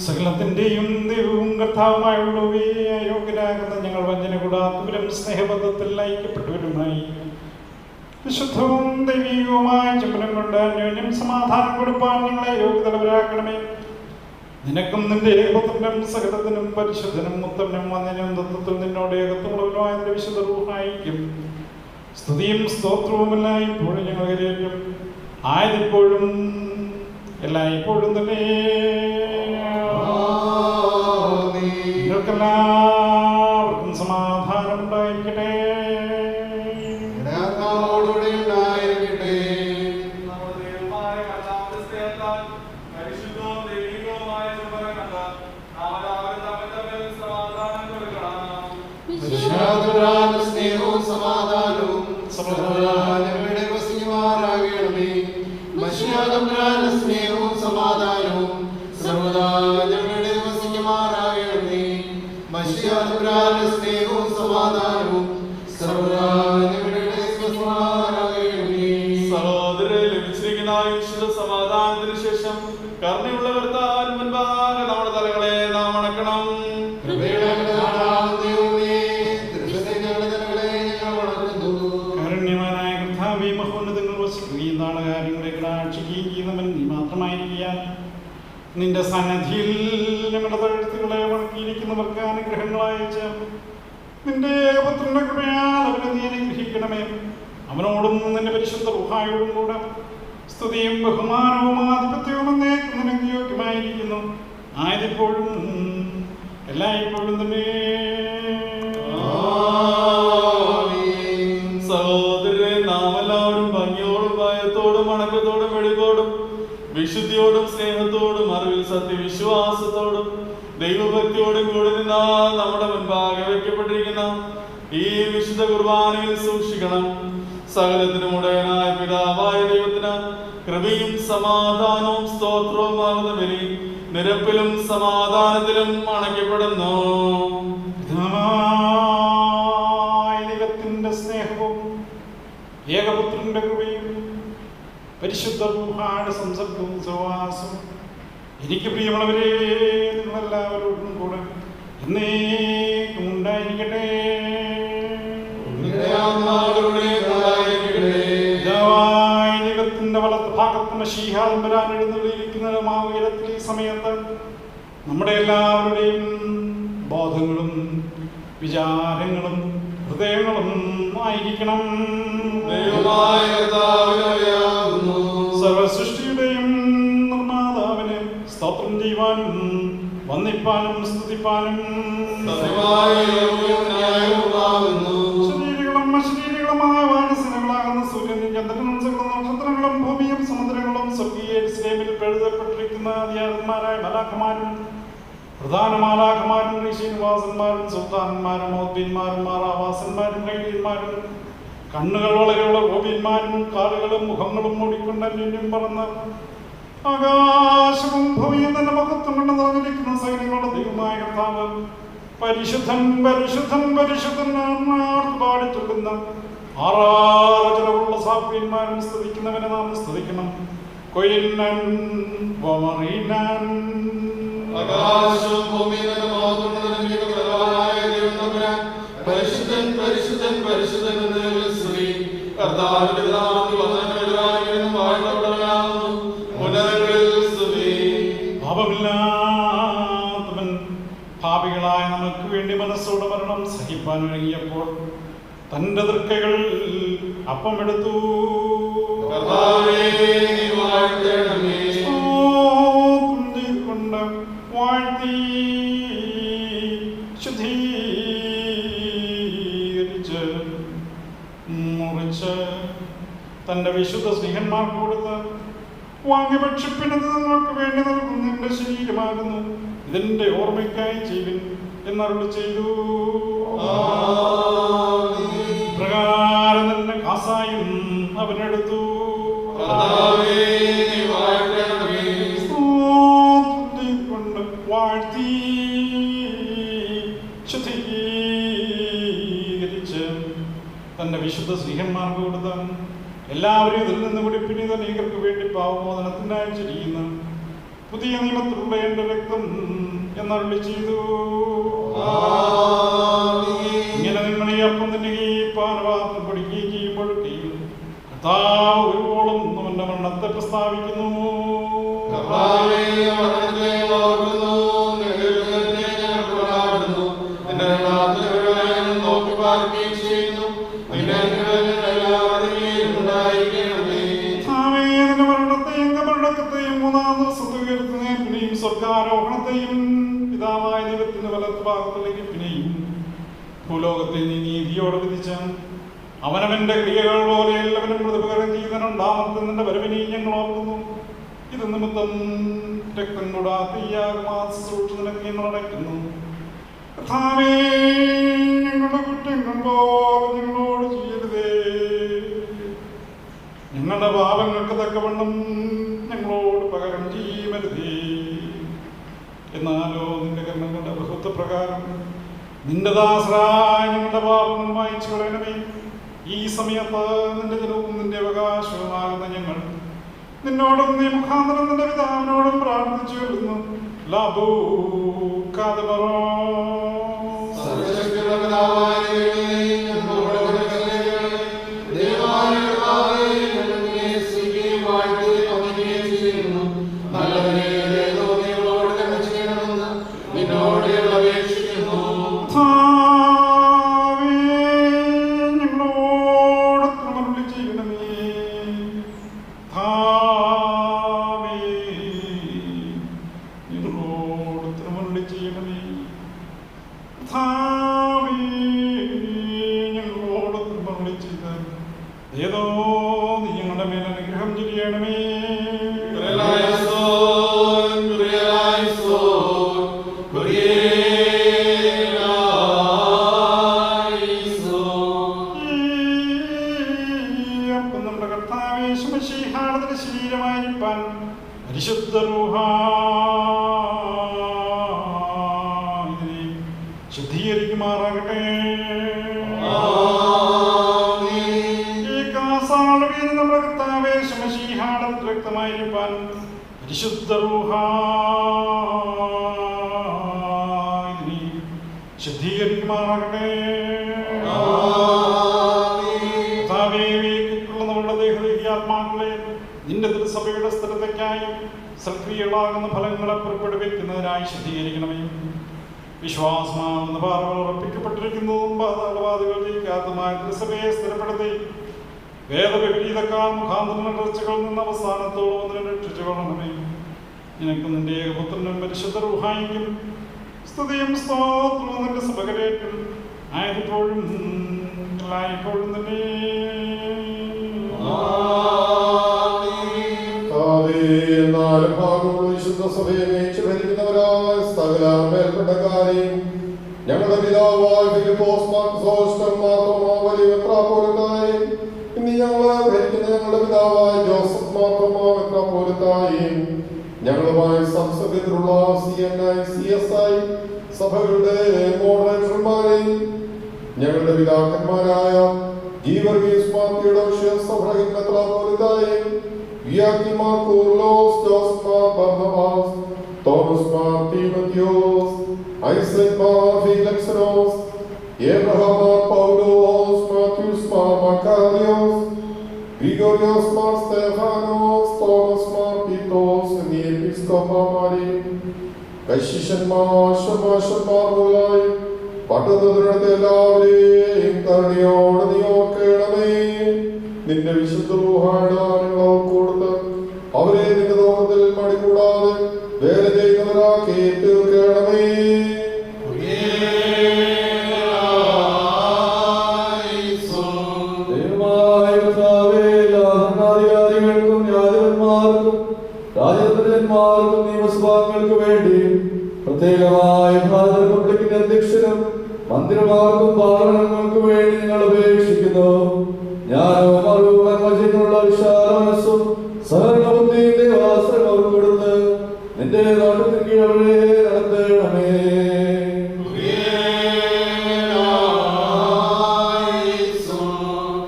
സകലത്തിന്റെയും ദൈവവും കർത്താവുമായുള്ളവേ, അയോഗ്യരാകുന്ന ഞങ്ങൾ വഞ്ചന കൂടാത്തവരും സ്നേഹബന്ധത്തിൽ ഐക്യപ്പെട്ടവരുമായി വിശുദ്ധവും ദൈവീകവുമായ ചുമരം കൊണ്ട് അന്യോന്യം സമാധാനം കൊടുപ്പാൻ ഞങ്ങളെ യോഗ്യതലവരാക്കണമേ. നിനക്കും നിന്റെ ഏകപുത്രനും സകലത്തിനും പരിശുദ്ധനും ഉത്തമനും വന്ദനും തത്വത്തിൽ നിന്നോട് ഏകത്വമുള്ളവനുമായ നിന്റെ വിശുദ്ധ റൂഹായിക്കും സ്തുതിയും സ്തോത്രവുമെല്ലാം ഇപ്പോഴും ഞങ്ങൾ കരയേറ്റും, ആയതിപ്പോഴും എല്ലായ്പ്പോഴും തന്നെ. നിങ്ങൾക്കെല്ലാവർക്കും സമാധാനം ഉണ്ടായിരിക്കട്ടെ. സ്നേഹവും സമാധാനവും ഞങ്ങളുടെ വസിക്കുമാറാകണമേ. സ്നേഹവും സമാധാനവും സർവദാ ഞങ്ങളുടെ വസിക്കുമാറാകണമേ. സ്നേഹവും സമാധാനവും സർവദാ ഞങ്ങളുടെ വസിക്കുമാറാകണമേ. സഹോദരരെ, ലഭിച്ചിരിക്കുന്ന വിശുദ്ധ സമാധാനത്തിന് ശേഷം കരുണയുള്ളവർ താനും മുൻപാകെ നമ്മുടെ തലകളെ നാം വണക്കണം. കാരുണ്യവാനായ കർത്താവേ, മഹോന്നതങ്ങൾ വസിക്കുകയും നാളകാര്യങ്ങളെ കടാക്ഷിക്കുകയും ചെയ്യുന്നവൻ നീ മാത്രമായിരിക്കാൻ നിന്റെ സന്നദ്ധിയിൽ ഞങ്ങളുടെ തഴുത്തുകളെ വണക്കിയിരിക്കുന്നവർക്ക് അനുഗ്രഹങ്ങളയച്ച് നിന്റെ ഏകപുത്രന്റെ കൃപയാൽ അവരെ നീ അനുഗ്രഹിക്കണമേ. അവനോടും നിന്റെ പരിശുദ്ധ റൂഹായോടും കൂടെ സ്തുതിയും ബഹുമാനവും ആധിപത്യവും എന്നേക്കും നിനക്ക് യോഗ്യമായിരിക്കുന്നു, ആയതിപ്പോഴും എല്ലായ്പ്പോഴും തന്നെ. സഹോദരരെ, നാം എല്ലാവരും ഭംഗിയോടും ഭയത്തോടും വണക്കത്തോടും വെളിവോടും വിശുദ്ധിയോടും സ്നേഹത്തോടും അറിവിൽ സത്യവിശ്വാസത്തോടും ദൈവഭക്തിയോടും കൂടി നിന്നാൽ നമ്മുടെ മുൻപാകെ വയ്ക്കപ്പെട്ടിരിക്കുന്ന ഈ വിശുദ്ധ കുർബാനയിൽ സൂക്ഷിക്കണം. സകലത്തിനും ഉടയനായ പിതാവായ ദൈവത്തിന് കൃപയും സമാധാനവും സ്തോത്രവുമാകുന്ന ബലി നിരപ്പിലും സമാധാനത്തിലും അണയ്ക്കപ്പെടുന്നു. ദൈവത്തിന്റെ സ്നേഹവും ഏകപുത്രന്റെ കൃപയും പരിശുദ്ധ റൂഹായുടെ സംസർഗവും സഹവാസവും എനിക്ക് പ്രിയമുള്ളവരെ നിങ്ങളെല്ലാവരോടും കൂടെ എന്നേക്കും ഉണ്ടായിരിക്കട്ടെ. ദൈവത്തിന്റെ വലത്ത് ഭാഗത്ത് മശീഹാൽ വരാൻ എഴുന്നള്ളിയിരിക്കുന്ന ഉയരത്തിൽ ഈ സമയത്ത് നമ്മുടെ എല്ലാവരുടെയും ബോധങ്ങളും വിചാരങ്ങളും ഹൃദയങ്ങളും ആയിരിക്കണം. സർവസൃഷ്ടിയുടെയും നിർമ്മാതാവിന് സ്തോത്രം ചെയ്യുവാനും വന്ദിപ്പാനും സ്തുതിപ്പാനും ശരീരങ്ങളും അശരീരങ്ങളുമായ വാനസനങ്ങളാകുന്ന സൂര്യനും ചന്ദ്രനും സകല നക്ഷത്രങ്ങളും ഭൂമിയും സമുദ്രങ്ങളും സ്വർഗീയ ഇസ്ലേമിൽ എഴുതപ്പെട്ടിരിക്കുന്ന അധികാരന്മാരായ മലാഖമാരും പ്രധാന മാലാഖമാരും ഋഷീനിവാസന്മാരും സുൽത്താനന്മാരും ഔദ്യന്മാരും മാറാവാസന്മാരും കൈവീന്മാരും കണ്ണുകൾ വളരെയുള്ള ഗോപിന്മാരും കാലുകളും മുഖങ്ങളും മൂടിക്കൊണ്ട് അന്യോന്യം പറന്ന് ആകാശവും ഭൂമിയും തന്നെ മഹത്വം കൊണ്ട് നിറഞ്ഞിരിക്കുന്ന സൈന്യങ്ങളുടെ ദൈവമായ കർത്താവ് പരിശുദ്ധൻ പരിശുദ്ധൻ പരിശുദ്ധൻ പാടി ചൊല്ലുന്ന ആറാറ് ചിലവുള്ള സാഫ്യന്മാരും സ്തുതിക്കുന്നവനെ നാം സ്തുതിക്കണം. കൊയിലൻ വമറീനാൻ ആകാശവും ഭൂമിയും പരിശുദ്ധൻ പരിശുദ്ധൻ പരിശുദ്ധൻ എന്ന് സ്തുതി. കർത്താവിന്റെ നാമത്തിൽ ഉന്നതങ്ങളിൽ സ്തുതി. പാപമില്ലാത്തവൻ പാപികളായ നമുക്ക് വേണ്ടി മനസ്സോടെ മരണം സഹിപ്പാൻ ഒരുങ്ങിയപ്പോൾ തന്റെ തൃക്കൈകൾ അപ്പം എടുത്തു. കർത്താവേ, നീ വാഴ്ത്തണമേ. വാഴ്ത്തി ശുദ്ധീകരിച്ച് മുറിച്ച് തൻ്റെ വിശുദ്ധ സ്നേഹന്മാർക്ക് കൊടുത്ത് വാങ്ങി ഭക്ഷിപ്പിനത് നിങ്ങൾക്ക് വേണ്ടി നൽകുന്ന എൻ്റെ ശരീരമാകുന്നു, ഇതിൻ്റെ ഓർമ്മയ്ക്കായി ചെയ്യുവിൻ എന്നരുളി ചെയ്തു. പ്രകാരം തന്നെ കാസായും അവനെടുത്തു. കൊണ്ട് വാഴ്ത്തി ശുദ്ധീകരിച്ച് തന്റെ വിശുദ്ധ സ്നേഹന്മാർക്ക് കൊടുത്ത എല്ലാവരും ഇതിൽ നിന്ന് കുടിപ്പിനി തനീകർക്ക് വേണ്ടി പാവമോചനത്തിനായി ചെയ്യുന്ന പുതിയ നിയമത്തിലുള്ള എൻ്റെ രക്തം എന്നരുളി ചെയ്തു. ഇങ്ങനെ നിങ്ങൾ ഈ അപ്പം തിന്നുകയും പാനപാത്രം കുടിക്കുകയും ചെയ്യുമ്പോഴൊക്കെയും കർത്താവ് ഒരുവോളം അവന്റെ മരണത്തെ പ്രസ്താവിക്കുന്നു. മരണത്തെയും മൂന്നാം ദിവസത്തെ ഉയർത്തുന്നതിനെയും സ്വർഗാരോഹണത്തെയും പിതാവായ ദൈവത്തിന്റെ വലത്ത് ഭാഗത്തിലേക്ക് പിന്നെയും ഭൂലോകത്തെ നീ നീതിയോടെ വിധിച്ച അവനവന്റെ ക്രിയകൾ പോലെ എല്ലാവരും പ്രതിപകരം ചെയ്യുന്ന രണ്ടാമത്തെ നിന്റെ വരവിനെയും ഞങ്ങൾ ഓർക്കുന്നു. ഇത് നിമിത്തം രക്തം കൂടാത്ത ഈ ശുശ്രൂഷ നിനക്ക് ഞങ്ങൾ അടയ്ക്കുന്നു. ഞങ്ങളുടെ കുറ്റങ്ങൾ പോലെ ഞങ്ങളോട് ചെയ്യരുതേ, ഞങ്ങളുടെ പാപങ്ങൾക്ക് തക്കവണ്ണം ഞങ്ങളോട് പകരം ചെയ്യരുതേ. എന്നാലോ നിന്റെ കർമ്മങ്ങളുടെ ബഹുത്വപ്രകാരം നിന്റെ ദാസരായ ഞങ്ങളുടെ പാപങ്ങൾ വായിച്ചു കളയണമേ. ഈ സമയത്ത് നിന്റെ ജനവും നിന്റെ അവകാശവുമാകുന്ന ഞങ്ങൾ നിന്നോടും നീ മുഖാന്തരം നിന്റെ പിതാവിനോടും പ്രാർത്ഥിച്ചു കൊള്ളുന്നു. ഏതോ നീ ഞങ്ങളുടെ മേൽ അനുഗ്രഹം ചെയ്യണമേ. നമ്മുടെ കർത്താവേ ശുശ്രൂഷയുടെ ശരീരമായിരിക്കാൻ പരിശുദ്ധ റൂഹ ഇതിനെ ശുദ്ധീകരിക്കുമാറാകട്ടെ. നമ്മുടെ കർത്താവേ ശുശ്രൂഷയുടെ രക്തമായിരിക്കാൻ പരിശുദ്ധ റൂഹ ഇതിനെ ശുദ്ധീകരിക്കുമാറാകട്ടെ. നമ്മളുടെ ദേഹദേഹി ആത്മാക്കളെ നിന്റെ തിരുസഭയുടെ സ്ഥിരതയ്ക്കായി സക്രിയകളാകുന്ന ഫലങ്ങളെ പുറപ്പെടുവിക്കുന്നതിനായി ശുദ്ധീകരിക്കണമേ. വിശ്വാസമാകുന്ന പാറകൾ ഉറപ്പിക്കപ്പെട്ടിരിക്കുന്നതും പാതാളവാദികൾ ജയിക്കാത്തതുമായ തിരുസഭയെ സ്ഥിരപ്പെടുത്തി വേദവിപരീതക്കാൽ മുഖാന്തര ചർച്ചകളിൽ നിന്ന് അവസാനത്തോളം അതിനെ രക്ഷിച്ചുകൊള്ളണമേ. നിനക്ക് നിന്റെ ഏകപുത്രനും പരിശുദ്ധ റൂഹായിക്കും സ്തുതിയും സ്തോത്രവും നിന്റെ സഭകരേറ്റും ആയപ്പോഴും എല്ലായ്പ്പോഴും തന്നെ. ഞങ്ങളുടെ പിതാവായ ഫിലിപ്പോസ് ഇനി ഞങ്ങളെ ഭരിക്കുന്ന ഞങ്ങളുടെ പിതാവായ ജോസഫ് മെത്രാപ്പോലീത്തായും ഞങ്ങളുമായി സംസർഗത്തിലുള്ള CNI CSI സഭകളുടെ മോഡറേറ്റർമാരെയും ഞങ്ങളുടെ പിതാക്കന്മാരായ ഗീവർഗീസ് മാത്യുഡോഷ്യസ് സഭയിൽ മെത്രാപ്പോലീത്തായും യാക്കിമാർ Kurilos Joseph Mar Barnabas Thomas Mar Timotheos Isaac Mar Philoxenos Abraham Mar Paulos, Matthews Mar Makarios, Grigorios Mar Stefanos, Thomas Mar Titos, and the Episcopal Mari, Kashishan Mar, Shamashan Mar Ulai, Patadadra Lavri, Incarnion, the Okedame, Ninda Vishadru Hada, and Lord Kurta, Avre in the Hotel Madikuda, വേല ചെയ്യുന്നവരാക്കി തീർക്കണമേ. ദൈവമായ കർത്താവേ, എല്ലാ ഭരണാധികാരികൾക്കും യാചകന്മാർക്കും രാജതന്ത്രന്മാർക്കും നിയമസഭകൾക്ക് വേണ്ടി പ്രത്യേകമായ ഭാരത റിപ്പബ്ലിക്കിന്റെ അധ്യക്ഷനും മന്ത്രിമാർക്കും പാർലമെന്റുകൾക്ക് വേണ്ടി ഞങ്ങൾ അപേക്ഷിക്കുന്നു. ജ്ഞാനവും അറിവും നന്മചെയ്യാനുള്ള വിശാല മനസ്സും സഹകരണ ബുദ്ധിയും ദൈവാശ്രയം അവർക്ക് കൊടുത്ത് നിന്റെ നാട്ടത്തിന് കീഴവരെ നടത്തണമേ.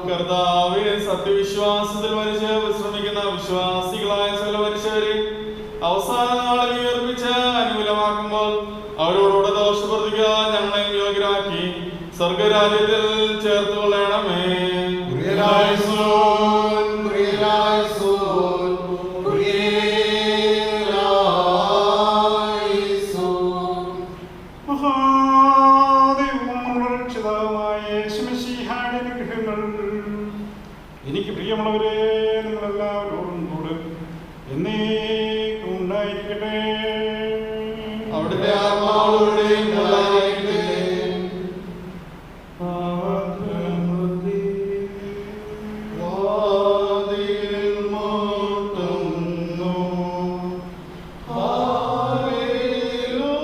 കർത്താവേ, സത്യവിശ്വാസത്തിൽ മരിച്ച് വിശ്രമിക്കുന്ന വിശ്വാസികളായ സകല മനുഷ്യരെ അവസാന നാളിൽ ഉയർപ്പിച്ച് അനുകൂലമാക്കുമ്പോൾ അവരോടുകൂടെ ദോഷപ്രതിക്കാൻ ഞങ്ങളെ യോഗ്യരാക്കി സ്വർഗരാജ്യത്തിൽ ചേർത്ത് കൊള്ളണമേ. എനിക്ക് പ്രിയമുള്ളവരെ, നിങ്ങളെല്ലാവരോടും കൂടെ എന്നേക്കും ഉണ്ടായിരിക്കട്ടെ. അവിടുത്തെ ആത്മാവോടെയും ഉണ്ടായിരിക്കട്ടെ. വാതിലിൽ മുട്ടുന്നു. Hallelujah,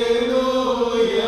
hallelujah.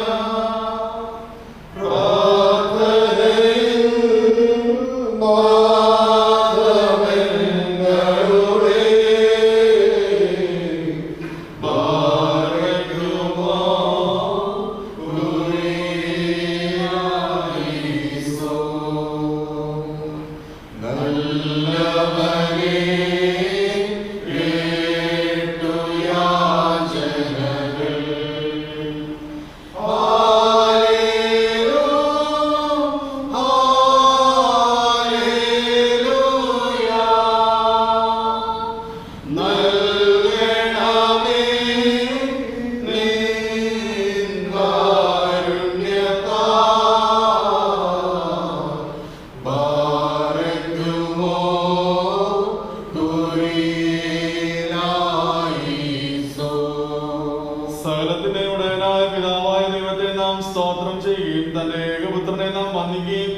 സകലത്തിന്റെ ഉടയനായ പിതാവായ ദൈവത്തെ നാം സ്തോത്രം ചെയ്യുകയും തന്റെ ഏകപുത്രനെ നാം വന്ദിക്കുകയും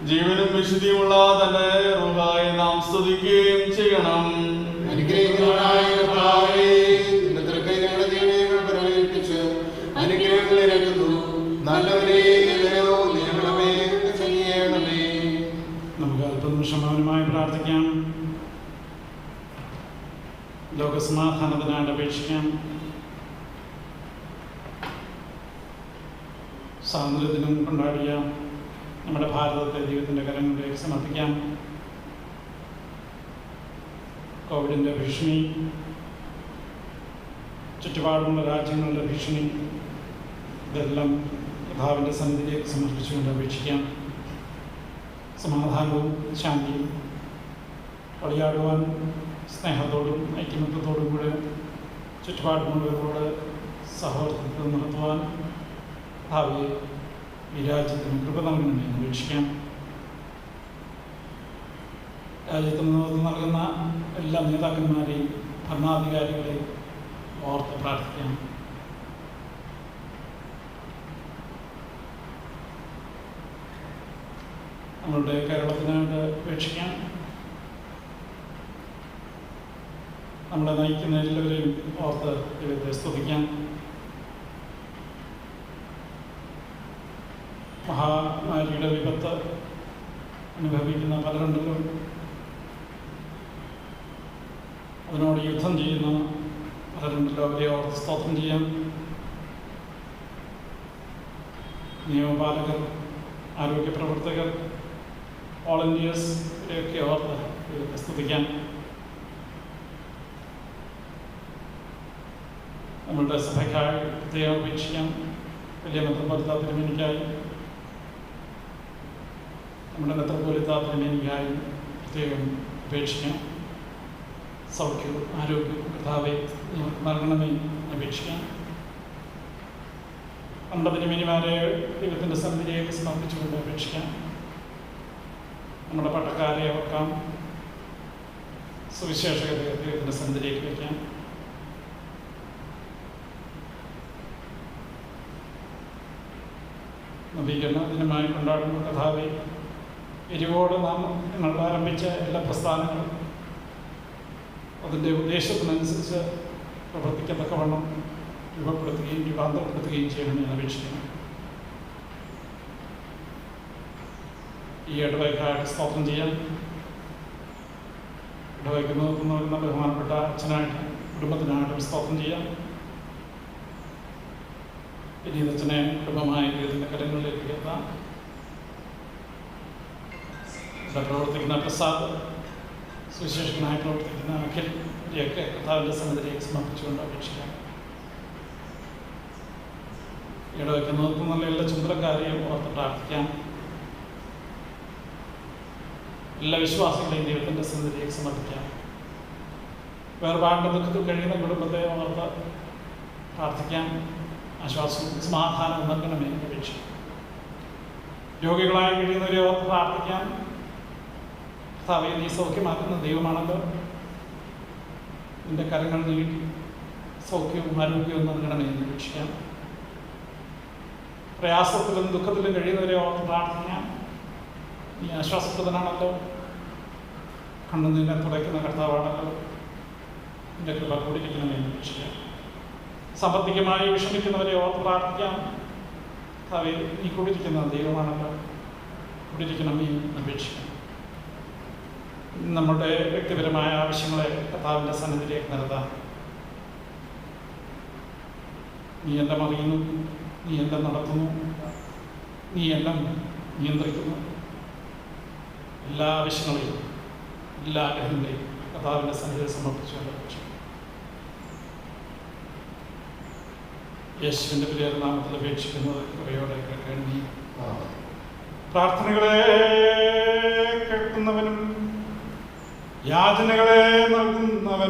ജീവനും വിശുദ്ധിയുമുള്ള തന്റെ റൂഹായെ നാം സ്തുതിക്കുകയും ചെയ്യണം. അനുഗ്രഹിക്കുന്നവനായ കർത്താവേ, നിന്റെ തൃക്കൈകളുടെ ദീനങ്ങൾ പ്രകടിപ്പിച്ച് അനുഗ്രഹങ്ങൾ ഇറങ്ങുന്നു. നല്ലവരെ നിയമമേ ചെയ്യണമേ. നമുക്ക് അല്പനിമിഷം മൗനമായി പ്രാർത്ഥിക്കാം. ലോകസമാധാനത്തിനായിട്ട് അപേക്ഷിക്കാം. സ്വാതന്ത്ര്യദിനം കൊണ്ടാടിയ നമ്മുടെ ഭാരതത്തെ ദൈവത്തിൻ്റെ കരങ്ങളിലേക്ക് സമർപ്പിക്കാം. കോവിഡിൻ്റെ ഭീഷണി, ചുറ്റുപാടുമുള്ള രാജ്യങ്ങളുടെ ഭീഷണി, ഇതെല്ലാം കർത്താവിൻ്റെ സന്നിധിയിലേക്ക് സമർപ്പിച്ചുകൊണ്ട് അപേക്ഷിക്കാം. സമാധാനവും ശാന്തിയും കളിയാടുവാൻ സ്നേഹത്തോടും ഐക്യമത്യത്തോടും കൂടെ ചുറ്റുപാടുമുള്ളവരോട് സഹോദരത്വം നടത്തുവാൻ ഭാവിയെ ഈ രാജ്യത്തിന് കൃപ നൽകണമെന്ന് അപേക്ഷിക്കാം. രാജ്യത്തിന് നേതൃത്വം നൽകുന്ന എല്ലാ നേതാക്കന്മാരെയും ഭരണാധികാരികളെയും ഓർത്ത് പ്രാർത്ഥിക്കാം. നമ്മളുടെ കേരളത്തിനായിട്ട് അപേക്ഷിക്കാം. നമ്മളെ നയിക്കുന്ന എല്ലാവരെയും ഓർത്ത് ദൈവത്തെ സ്തുതിക്കാം. മഹാമാരിയുടെ വിപത്ത് അനുഭവിക്കുന്ന പലരുണ്ടല്ലോ. അതിനോട് യുദ്ധം ചെയ്യുന്ന പലരുണ്ടല്ലോ. അവരെ ഓർത്ത് സ്തോത്രം ചെയ്യാം. നിയമപാലകർ, ആരോഗ്യ പ്രവർത്തകർ, വോളണ്ടിയേഴ്സ്, ഇവരെയൊക്കെ ഓർത്ത് ദൈവത്തെ സ്തുതിക്കാം. നമ്മളുടെ സഭയ്ക്കായി പ്രത്യേകം അപേക്ഷിക്കാം. വലിയ മെത്രാപ്പൊലീത്ത തിരുമേനിക്കായി, നമ്മുടെ മെത്രാപ്പൊലീത്ത തിരുമേനിക്കായി പ്രത്യേകം അപേക്ഷിക്കാം. സൗഖ്യവും ആരോഗ്യവും കർത്താവെ നൽകണമേ അപേക്ഷിക്കാം. നമ്മുടെ തിരുമേനിമാരെ ദൈവത്തിൻ്റെ സന്നിധിയിലേക്ക് സമർപ്പിച്ചുകൊണ്ട് അപേക്ഷിക്കാം. നമ്മുടെ പട്ടക്കാരെ ഓർക്കാം. സുവിശേഷകരെ ദൈവത്തിൻ്റെ സന്നിധിയിലേക്ക് വയ്ക്കാം. നവീകരണ ദിനമായി കൊണ്ടാടുന്ന കഥാവെ, എരിവോട് നാം ഞങ്ങൾ ആരംഭിച്ച എല്ലാ പ്രസ്ഥാനങ്ങളും അതിൻ്റെ ഉദ്ദേശത്തിനനുസരിച്ച് പ്രവർത്തിക്കത്തക്കവണ്ണം രൂപപ്പെടുത്തുകയും രൂപാന്തരപ്പെടുത്തുകയും ചെയ്യണമെന്ന് ഞാൻ അപേക്ഷിക്കുന്നു. ഈ ഇടവകയായിട്ട് സ്തോത്രം ചെയ്യാൻ ഇടവകയ്ക്ക് നോക്കുന്ന വരുന്ന ബഹുമാനപ്പെട്ട അച്ഛനായിട്ട് കുടുംബത്തിനായിട്ടും സ്തോത്രം ചെയ്യാം. പിന്നീട് അച്ഛനെ കുടുംബമായ ദൈവത്തിൻ്റെ കരങ്ങളിലേക്ക് ഉയർത്താം. ഇവിടെ പ്രവർത്തിക്കുന്ന പ്രസാദ്, സുവിശേഷകനായി പ്രവർത്തിക്കുന്ന അഖിൽ, ഇവരെയൊക്കെ കർത്താവിൻ്റെ സന്നിധിയിലേക്ക് സമർപ്പിച്ചുകൊണ്ട് അപേക്ഷിക്കാം. ഇടവയ്ക്ക് നോക്കുന്ന എല്ലാ ചുമതലക്കാരെയും ഓർത്ത് പ്രാർത്ഥിക്കാം. എല്ലാ വിശ്വാസികളെയും ദൈവത്തിൻ്റെ സന്നിധിയിലേക്ക് സമർപ്പിക്കാം. വേർപാടിൻ്റെ ദുഃഖത്തിൽ കഴിയുന്ന കുടുംബത്തെ ഓർത്ത് പ്രാർത്ഥിക്കാം. ആശ്വാസവും സമാധാനവും നൽകണമേ എന്ന് അപേക്ഷിക്കാം. രോഗികളായി കഴിയുന്നവരെ ഓർത്ത് പ്രാർത്ഥിക്കാം. കർത്താവേ, നീ സൗഖ്യമാക്കുന്ന ദൈവമാണല്ലോ. നിന്റെ കരങ്ങൾ നീട്ടി സൗഖ്യവും ആരോഗ്യവും നൽകണമേ എന്ന് അപേക്ഷിക്കാം. പ്രയാസത്തിലും ദുഃഖത്തിലും കഴിയുന്നവരെ ഓർത്ത് പ്രാർത്ഥിക്കാം. നീ ആശ്വാസപ്രദനാണല്ലോ. കണ്ണുനീരിനെ തുടയ്ക്കുന്ന കർത്താവാണല്ലോ. നിന്റെ കൃപ കൂടിയിരിക്കണമേ എന്ന് അപേക്ഷിക്കാം. സാമ്പത്തികമായി വിഷമിക്കുന്നവരെ ഓർത്ത് പ്രാർത്ഥിക്കാം. കർത്താവേ, നീ കൂടിയിരിക്കുന്ന ദൈവമാണല്ലോ. കൂടിയിരിക്കണമേ എന്ന് അപേക്ഷിക്കാം. നമ്മുടെ വ്യക്തിപരമായ ആവശ്യങ്ങളെ കർത്താവിൻ്റെ സന്നിധിയിലേക്ക് നിർത്താം. നീ എല്ലാം അറിയുന്നു, നീ എല്ലാം നടത്തുന്നു, നീ എല്ലാം നിയന്ത്രിക്കുന്നു. എല്ലാ ആവശ്യങ്ങളെയും എല്ലാ ആഗ്രഹങ്ങളെയും കർത്താവിൻ്റെ സന്നിധിയിൽ സമർപ്പിച്ചുകൊണ്ട് യേശുവിൻ്റെ പ്രിയ നാമത്തിൽ അപേക്ഷിക്കുന്നത് കുറയോടെ കേൾക്കേണ്ടി. പ്രാർത്ഥനകളെ കേൾക്കുന്നവനും യാചനകളെ നൽകുന്നവനുമായി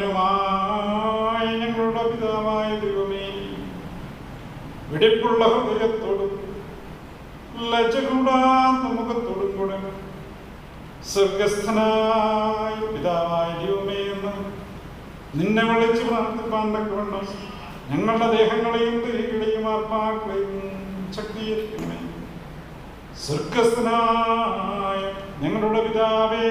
ഞങ്ങളുടെ പിതാവായ ദൈവമേ, വെടിപ്പുള്ള ഹൃദയത്തോടും ലജ്ജ കൂടാത്ത മുഖത്തോടും കൂടെ സ്വർഗസ്ഥനായ പിതാവായ ദൈവമേ എന്ന് നിന്നെ വിളിച്ച് പ്രാർത്ഥിപ്പാൻ തക്കവണ്ണം ഞങ്ങളുടെ ദേഹങ്ങളെയും ദേഹികളെയും ആത്മാക്കളെയും ശക്തീകരിക്കണമേ. സ്വർഗസ്ഥനായ ഞങ്ങളുടെ പിതാവേ,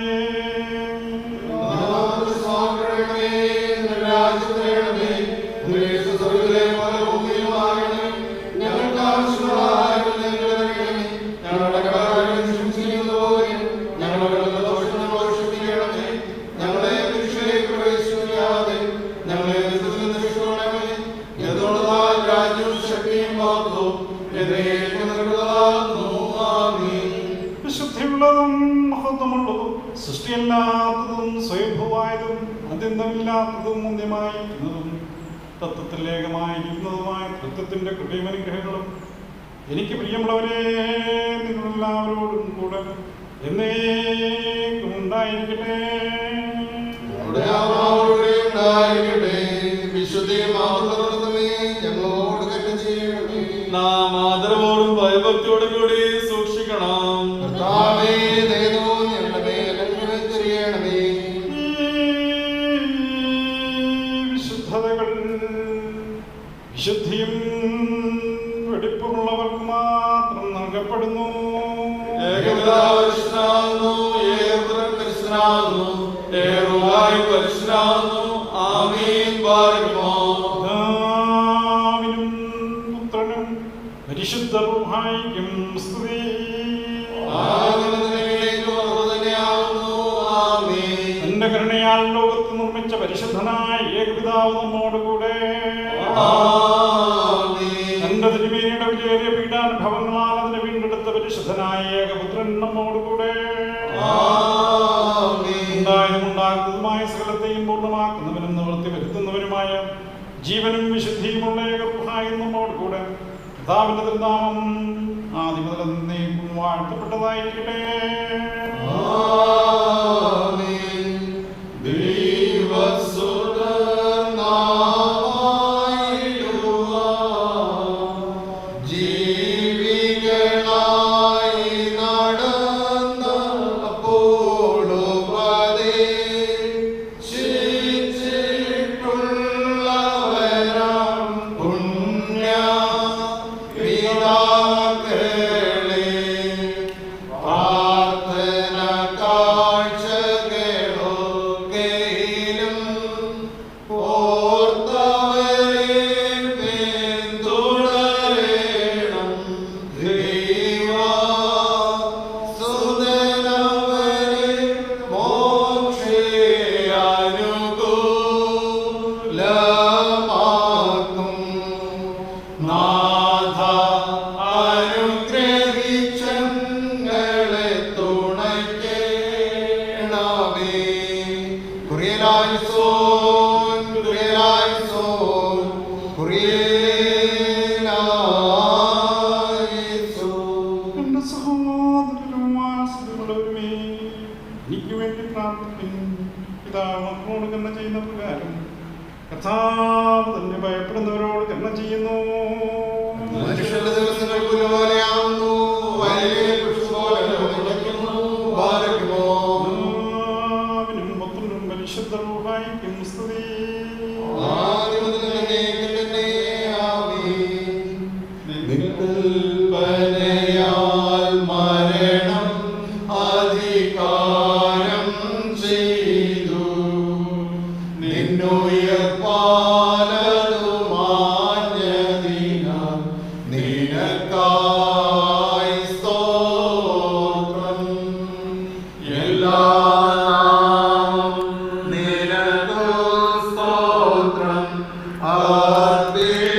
വിശുദ്ധിയുള്ളതും മഹത്വമുള്ളതും സൃഷ്ടിയല്ലാത്തതും സ്വയംഭൂവായതും അത്യന്തമില്ലാത്തതും മുന്തിയമായിരിക്കുന്നതും തത്വത്തിൽ ഏകമായിരിക്കുന്നതുമായ തത്വത്തിന്റെ കൃപയും അനുഗ്രഹങ്ങളും എനിക്ക് പ്രിയമുള്ളവരെ നിങ്ങളെല്ലാവരോടും കൂടെ എന്നേക്കും ഉണ്ടായിരിക്കട്ടെ. നാം ആദരവോടും ഭയഭക്തിയോടും കൂടി സൂക്ഷിക്കണം. വിശുദ്ധതകൾ വിശുദ്ധിയും വെടിപ്പുമുള്ളവർക്ക് മാത്രം നൽകപ്പെടുന്നു. പുത്രനും പരിശുദ്ധ റൂഹായിക്കും സ്തുതി. തന്റെ കരുണയാൽ ലോകത്ത് നിർമ്മിച്ച പരിശുദ്ധനായ ഏകപിതാവ് നമ്മോടുകൂടെ തന്റെ തിരുമേനിയുടെ വിജയേറിയ പീഡാനുഭവങ്ങളാൽ അതിനെ വീണ്ടെടുത്ത പരിശുദ്ധനായ ഏകപുത്രൻ നമ്മോടുകൂടെ ഉണ്ടായതും ഉണ്ടാക്കുന്നതുമായ സകലത്തെയും പൂർണ്ണമാക്കുന്നവനും നിവൃത്തി വരുത്തുന്നവനുമായ ജീവനും വിശുദ്ധിയുമുള്ള ഏകറുഹായി നമ്മോടുകൂടെ കർത്താവിന്റെ തിരുനാമം ആദ്യം മുതൽ എന്നേക്കും വാഴ്ത്തപ്പെട്ടതായിരിക്കട്ടെ. ശരി ജനങ്ങളോട് കരുണ ചെയ്യുന്ന പ്രകാരം കർത്താവ് തന്നെ ഭയപ്പെടുന്നവരോട് കരുണ ചെയ്യുന്നു. മനുഷ്യരുടെ ദിവസങ്ങൾ പുല്ലുപോലെയാവുന്നു, വയലിലെ പുഷ്പം പോലെ മുളയ്ക്കുന്നു. ബാരക്കുമോ. പിതാവിനും പുത്രനും പരിശുദ്ധ റൂഹായിക്കും സ്തുതി. ആദ്യം മുതൽ എന്നേക്കും തന്നെ. ആമേൻ. നിൽപ്പനയാൽ മരണം അധികാരം ചെയ്തു, നിന്നുയർപ്പാലതു മാഞ്ഞതിനാൽ നിനക്കായി സ്തോത്രം. എല്ലാം നിനക്കു സ്തോത്രം അർപ്പിച്ചിടുമേ.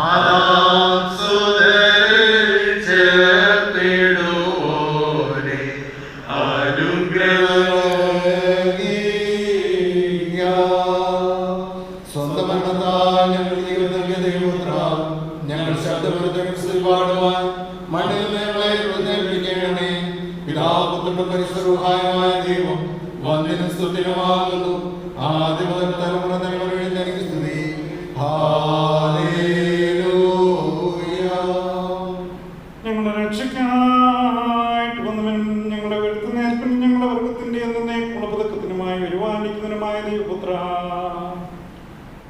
ആദാം സുതരിൽ ചേർത്തിടുവോനെ അനുഗ്രഹിക്ക. സ്വന്തം മരണത്താൽ ഞങ്ങൾ ജീവൻ നൽകിയ ദൈവപുത്ര, ഞങ്ങൾ ശബ്ദപ്പെടുത്തി പാടുവാൻ മണ്ണിൽ ഞങ്ങളെ എഴുന്നേൽപ്പിക്കണമേ. പിതാപുത്രനും പരിശുദ്ധമായ ദൈവം വന്ദിനും സ്തുതിനുമാകുന്നു. ആദ്യം മുതൽ തലമുറ തലമുറ എനിക്ക് സ്തുതി. ഹല്ലേലൂയ. ഞങ്ങളുടെ രക്ഷയ്ക്കായിട്ട് വന്നവൻ, ഞങ്ങളുടെ വെളുത്തുനേൽപ്പിനും ഞങ്ങളുടെ വർഗത്തിന്റെ എന്നേക്കുള്ള പതക്കത്തിനുമായി വരുവാനിക്കുന്നതിനുമായ ദൈവപുത്ര,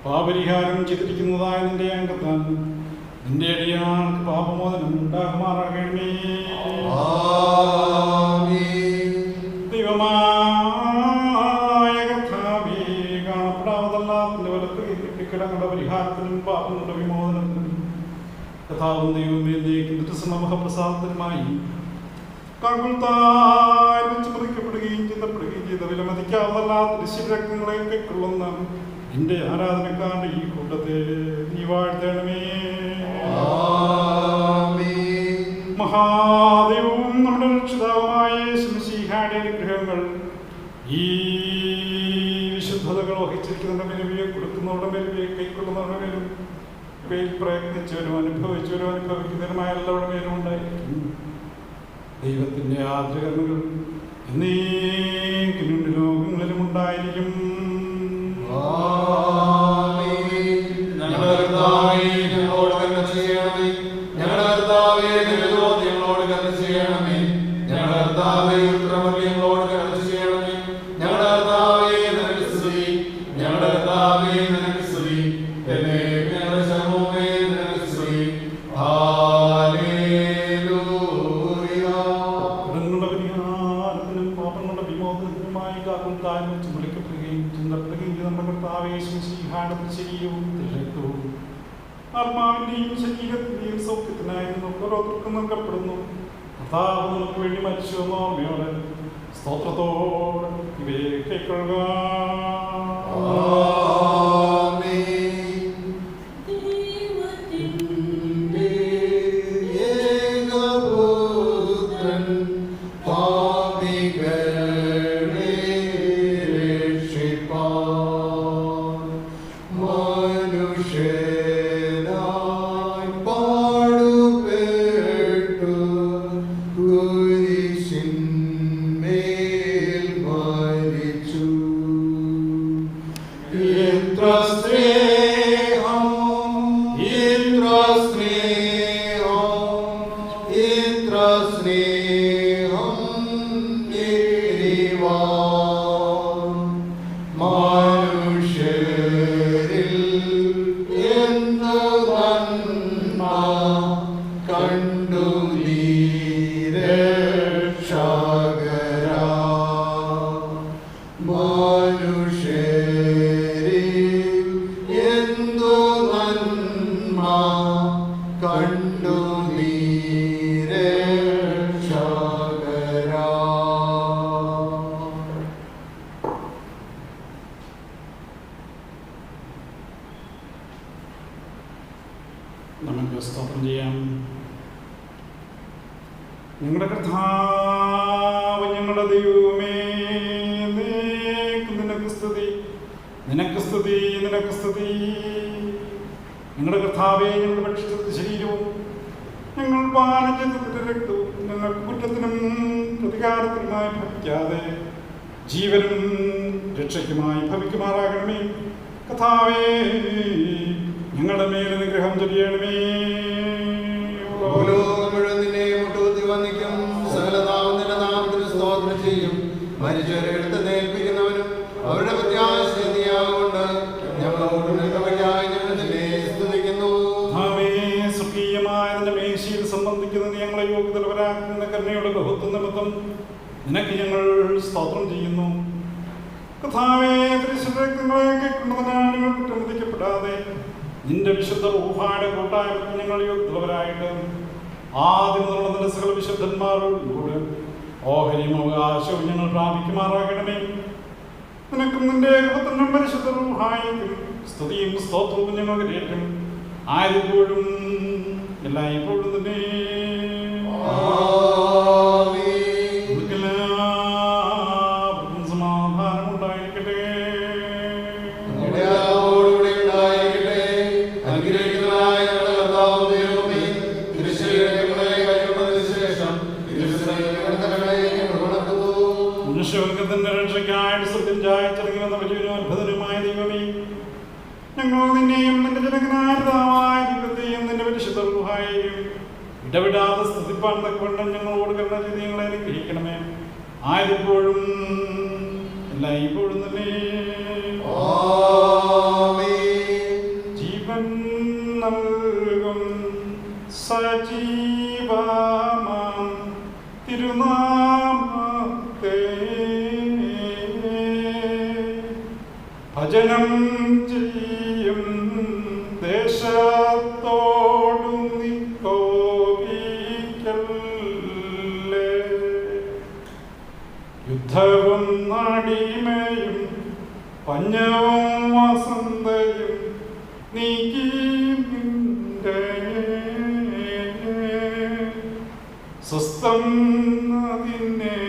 പാപരിഹാരം ചെയ്തിരിക്കുന്നതായ നിന്റെ അംഗത്താൽ നിന്റെ അടിയാൾക്ക് പാപമോചനം ഉണ്ടാകുമാറാകണമേ. ദൈവമായ കർത്താവേ, കാണപ്പെടാവതല്ലാത്തിന്റെ വലത്ത് കിടങ്ങളുടെ പരിഹാരത്തിനും പാപങ്ങളുടെ വിമോചനത്തിനും കർത്താവും ദൈവമേ സമൂഹപ്രസാദത്തിനുമായി വെച്ച് പതിക്കപ്പെടുകയും ചിന്തപ്പെടുകയും ചെയ്ത വിലമതിക്കാവുന്നല്ലാത്ത ശിവരക്തങ്ങളെ കൈക്കൊള്ളുന്ന നിന്റെ ആരാധനക്കാരുടെ ഈ കൂട്ടത്തെ നീ വാഴ്ത്തണമേ. മഹാദൈവവും നമ്മുടെ രക്ഷിതാവുമായ യേശുമിശിഹായുടെ അനുഗ്രഹങ്ങൾ ഈ വിശുദ്ധതകൾ വഹിച്ചിരിക്കുന്നവരുടെ മേലും ഇവയെ കൊടുക്കുന്നവരുടെ മേലും ഇവയെ കൈക്കൊള്ളുന്നവരുടെ മേലും ഇവയിൽ പ്രയത്നിച്ചവരും അനുഭവിച്ചവരും അനുഭവിക്കുന്നവരുമായ എല്ലാവരുടെ മേലും ഉണ്ടായിരിക്കും. ദൈവത്തിൻ്റെ ആഗ്രഹങ്ങൾ എന്നേക്കും ലോകങ്ങളിലും ഉണ്ടായിരിക്കും. ഞങ്ങളുടെ കർത്താവേ, ഞങ്ങളോട് കരുണ ചെയ്യണമേ. ഞങ്ങളുടെ കർത്താവേ, ഞങ്ങളോട് കരുണ ചെയ്യണമേ. ഞങ്ങളുടെ കർത്താവേ, ഉത്തരമല്ലേ ഞങ്ങളോട് കരുണ ചെയ്യണമേ. ഞങ്ങളുടെ കർത്താവേ, നിനക്ക് സ്തുതി. ഞങ്ങളുടെ കർത്താവേ, നിനക്ക് സ്തുതി. ഞങ്ങളുടെ ശരണമേ, നിനക്ക് സ്തുതി. ഹല്ലേലൂയ. കടങ്ങളുടെ പരിഹാരത്തിനും പാപങ്ങളുടെ വിമോചനത്തിനുമായി കാക്കും താഴ്ന്നു വിളിക്കപ്പെടുകയും ചിന്തപ്പെടുകയും ചെയ്ത നമ്മുടെ കർത്താവേ യേശുമിശിഹായുടെ ശരീരവും രക്തവും ആത്മാവിന്റെയും ശരീരത്തിന്റെയും സൗഖ്യത്തിനായി നമുക്ക് ഓരോരുത്തർക്കും നൽകപ്പെടുന്നു. കർത്താവ് നമുക്ക് വേണ്ടി മരിച്ചു എന്ന ഓർമ്മയോടെ സ്തോത്രത്തോടെ ഇവയെ കൈക്കൊള്ളുക. നമുക്ക് സ്തോത്രം ചെയ്യാം. ഞങ്ങളുടെ കർത്താവ്, ഞങ്ങളുടെ ദൈവമേ, നിനക്ക് സ്തുതി, നിനക്ക് സ്തുതി, നിനക്ക് സ്തുതി. ഞങ്ങളുടെ കർത്താവേ, ഞങ്ങളുടെ ഭക്ഷിച്ച ശരീരവും ഞങ്ങൾ പാനം ചെയ്തതിന്റെ രക്തവും ഞങ്ങൾക്ക് കുറ്റത്തിനും പ്രതികാരത്തിനുമായി ഭവിക്കാതെ ജീവനും രക്ഷയ്ക്കുമായി ഭവിക്കുമാറാകണമേ. കർത്താവേ, ഞങ്ങളുടെ മേൽ അനുഗ്രഹം ചൊരിയണമേ. ഭൂലോകം മുഴുവൻ നിന്നെ മുട്ടുകുത്തി വന്ദിക്കും. സകല നാമം നിന്റെ നാമത്തിന് സ്തോത്രം ചെയ്യും. മരിച്ചവരെ എടുത്ത് നേൽപ്പിക്കുന്നവനും അവരുടെ പ്രത്യാശയാകൊണ്ട് ഞങ്ങളോട് നിന്നവയ്ക്കായി ഞങ്ങൾ നിന്നെ സ്തുതിക്കുന്നു. സ്വകീയമായ നിന്റെ മേശയിൽ സംബന്ധിക്കുന്ന ഞങ്ങളെ യോഗ്യതലവരാക്കുന്ന കരുണയുടെ ബഹുത്വം നിമിത്തം നിനക്ക് ഞങ്ങൾ സ്തോത്രം ചെയ്യുന്നു. കർത്താവേ, പരിശുദ്ധങ്ങളെ കേൾക്കുന്നതിനാൽ ഞങ്ങൾ കുറ്റമതിക്കപ്പെടാതെ നിന്റെ വിശുദ്ധ റൂഹായുടെ കൂട്ടായ്മ ഞങ്ങൾ യോഗ്യതലവരായിട്ട് ആദ്യം നിന്നുള്ള നിന്റെ സകല വിശുദ്ധന്മാരോടും കൂടെ ഓഹരിയും അവകാശവും ഞങ്ങൾ പ്രാപിക്കുമാറാകണമേ. നിനക്കും നിന്റെ ഏകപുത്രനും പരിശുദ്ധ റൂഹായിക്കും സ്തുതിയും സ്തോത്രവും ഞങ്ങൾ കരേറ്റും ആയപ്പോഴും എല്ലായ്പ്പോഴും തന്നെ. എല്ലാവർക്കും സമാധാനം ഉണ്ടായിരിക്കട്ടെ. മനുഷ്യവർഗത്തിന്റെ രക്ഷയ്ക്കായിട്ട് സത്യം ചായച്ചിറങ്ങി വന്ന വലിയൊരു അത്ഭുതനുമായ ദൈവമേ, ഞങ്ങൾ നിന്നെയും നിന്റെ ജനകനായ ദൈവത്തെയും നിന്റെ പരിശുദ്ധ റൂഹായെയും ഇടവിടാതെ സ്തുതിപ്പാൻ തക്കവണ്ണം ഞങ്ങളോട് കരുണ ചെയ്ത് ഞങ്ങളെ അനുഗ്രഹിക്കണമേ. ആയപ്പോഴും എല്ലായ്പ്പോഴും തന്നെ. ജീവൻ നൽകും സജീവമാം തിരുനാമത്തെ ഭജനം ചെയ്യും ദേശത്തോടു നീ കോപിക്കല്ലേ. യുദ്ധവും നടിമയും പഞ്ഞവും വസന്തയും നീക്കി നിന്റെ സ്വസ്ഥം അതിനെ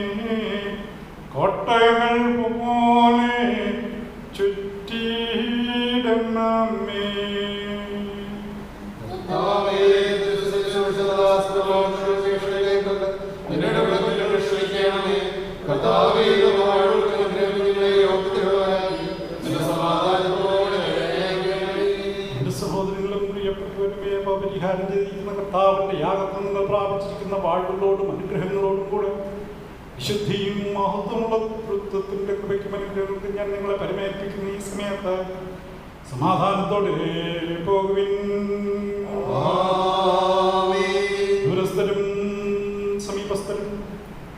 കോട്ടകൾ പോലെ ചുറ്റിയിടണമേ. സഹോദരങ്ങളും പ്രിയപ്പെട്ടവരുമേ, പരിഹാരം ചെയ്തിരിക്കുന്ന കർത്താവിന്റെ യാഗത്തിൽ നിങ്ങൾ പ്രാപിച്ചിരിക്കുന്ന വാഴ്വുകളോടും അനുഗ്രഹങ്ങളോടും കൂടെ വിശുദ്ധിയും മഹത്വമുള്ള വൃത്തത്തിന്റെ കൃപയ്ക്കും അനുഗ്രഹങ്ങൾക്കും ഞാൻ നിങ്ങളെ പരിമേൽപ്പിക്കുന്ന ഈ സമയത്ത് സമാധാനത്തോടെ പോകുവിൻ. ദൂരസ്ഥരും സമീപസ്ഥരും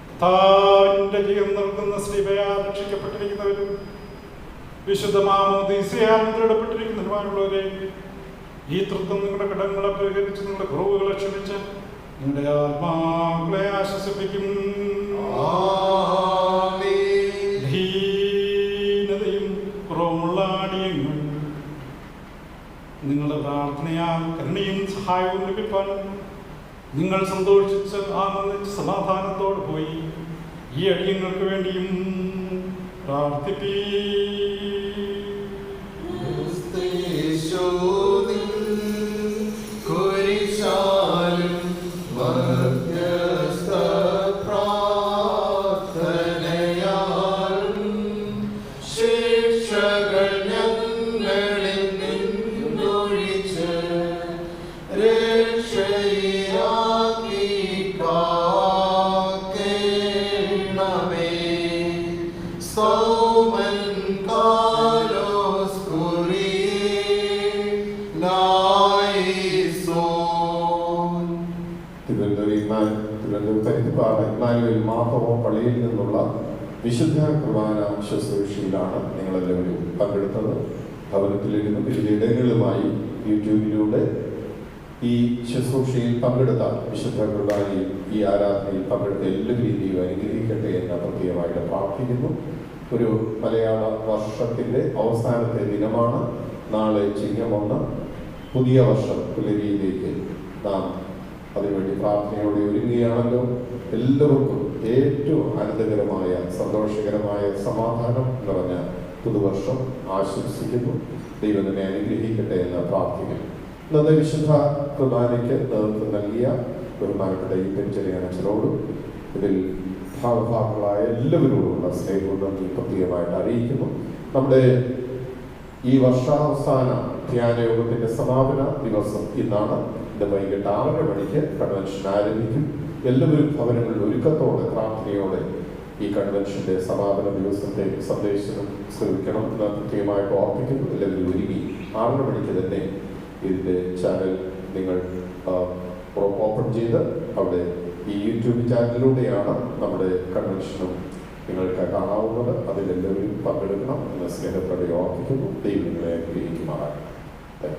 കർത്താവിന്റെ ജീവൻ നൽകുന്ന ശ്രീബയാൽ രക്ഷിക്കപ്പെട്ടിരിക്കുന്നവരും വിശുദ്ധ മാമോദീസയാൽ ദൃഢപ്പെട്ടിരിക്കുന്നവരുമായുള്ളവരെ, ഈ തൃത്വം നിങ്ങളുടെ കടങ്ങളെ പരിഹരിച്ച് നിങ്ങളുടെ കുറവുകളെ ക്ഷമിച്ച് നിങ്ങളുടെ ആത്മാക്കളെ ആശ്വസിപ്പിക്കും. ധീനതയും കുറവുമുള്ള അടിയങ്ങൾ നിങ്ങളുടെ പ്രാർത്ഥനയാൽ കരുണയും സഹായവും ലഭിപ്പാൻ നിങ്ങൾ സന്തോഷിച്ച് ആനന്ദിച്ച് സമാധാനത്തോടെ പോയി ഈ അടിയങ്ങൾക്ക് വേണ്ടിയും പ്രാർത്ഥിപ്പീ. പള്ളിയിൽ നിന്നുള്ള വിശുദ്ധ കുർബാന ശുശ്രൂഷയിലാണ് നിങ്ങളെല്ലാവരും പങ്കെടുത്തത്. ഭവനത്തിലിരുന്ന് വിവിധയിടങ്ങളുമായി യൂട്യൂബിലൂടെ ഈ ശുശ്രൂഷയിൽ പങ്കെടുത്ത വിശുദ്ധ കുർബാനയിൽ ഈ ആരാധനയിൽ പങ്കെടുത്ത എല്ലാവരും ദൈവം അനുഗ്രഹിക്കട്ടെ എന്ന് പ്രത്യേകമായിട്ട് പ്രാർത്ഥിക്കുന്നു. ഒരു മലയാള വർഷത്തിൻ്റെ അവസാനത്തെ ദിനമാണ്. നാളെ ചിങ്ങം 1, പുതിയ വർഷം പുലരിയിലേക്ക് നാം അതിനുവേണ്ടി പ്രാർത്ഥനയോടെ ഒരുങ്ങുകയാണല്ലോ. എല്ലാവർക്കും ഏറ്റവും ആനന്ദകരമായ സന്തോഷകരമായ സമാധാനം നിറഞ്ഞ പുതുവർഷം ആശംസിക്കുന്നു. ദൈവം തന്നെ അനുഗ്രഹിക്കട്ടെ എന്ന് പ്രാർത്ഥിക്കുന്നു. ഇന്നത്തെ വിശുദ്ധ കുർബാനയ്ക്ക് നേതൃത്വം നൽകിയ ബഹുമാനപ്പെട്ട ഈ പെരിച്ചേരി അച്ഛനോടും ഇതിൽ ഭാഗഭാഗങ്ങളായ എല്ലാവരോടുമുള്ള സ്നേഹവും നന്ദി പ്രത്യേകമായിട്ട് അറിയിക്കുന്നു. നമ്മുടെ ഈ വർഷാവസാന ധ്യാനയോഗത്തിന്റെ സമാപന ദിവസം ഇന്നാണ്. ഇന്ന് വൈകിട്ട് 6:30 മണിക്ക് കൺവെൻഷൻ ആരംഭിക്കും. എല്ലാവരും ഭവനങ്ങളിൽ ഒരുക്കത്തോടെ പ്രാർത്ഥനയോടെ ഈ കൺവെൻഷന്റെ സമാപന ദിവസത്തെ സന്ദേശം ശ്രമിക്കണം എന്ന് പ്രത്യേകമായിട്ട് ഓർപ്പിക്കുന്നു. എല്ലാവരും ഒരുങ്ങി 6:30 മണിക്ക് തന്നെ ഇതിന്റെ ചാനൽ നിങ്ങൾ ഓപ്പൺ ചെയ്ത് അവിടെ ഈ യൂട്യൂബ് ചാനലിലൂടെയാണ് നമ്മുടെ കൺവെൻഷനും നിങ്ങൾക്ക് കാണാവുന്നത്. അതിലെല്ലാവരും പങ്കെടുക്കണം എന്ന് സ്നേഹത്തോടെ ഓർപ്പിക്കുന്നു. ദൈവം നിങ്ങളെ അനുഗ്രഹിക്കുമാറാകട്ടെ.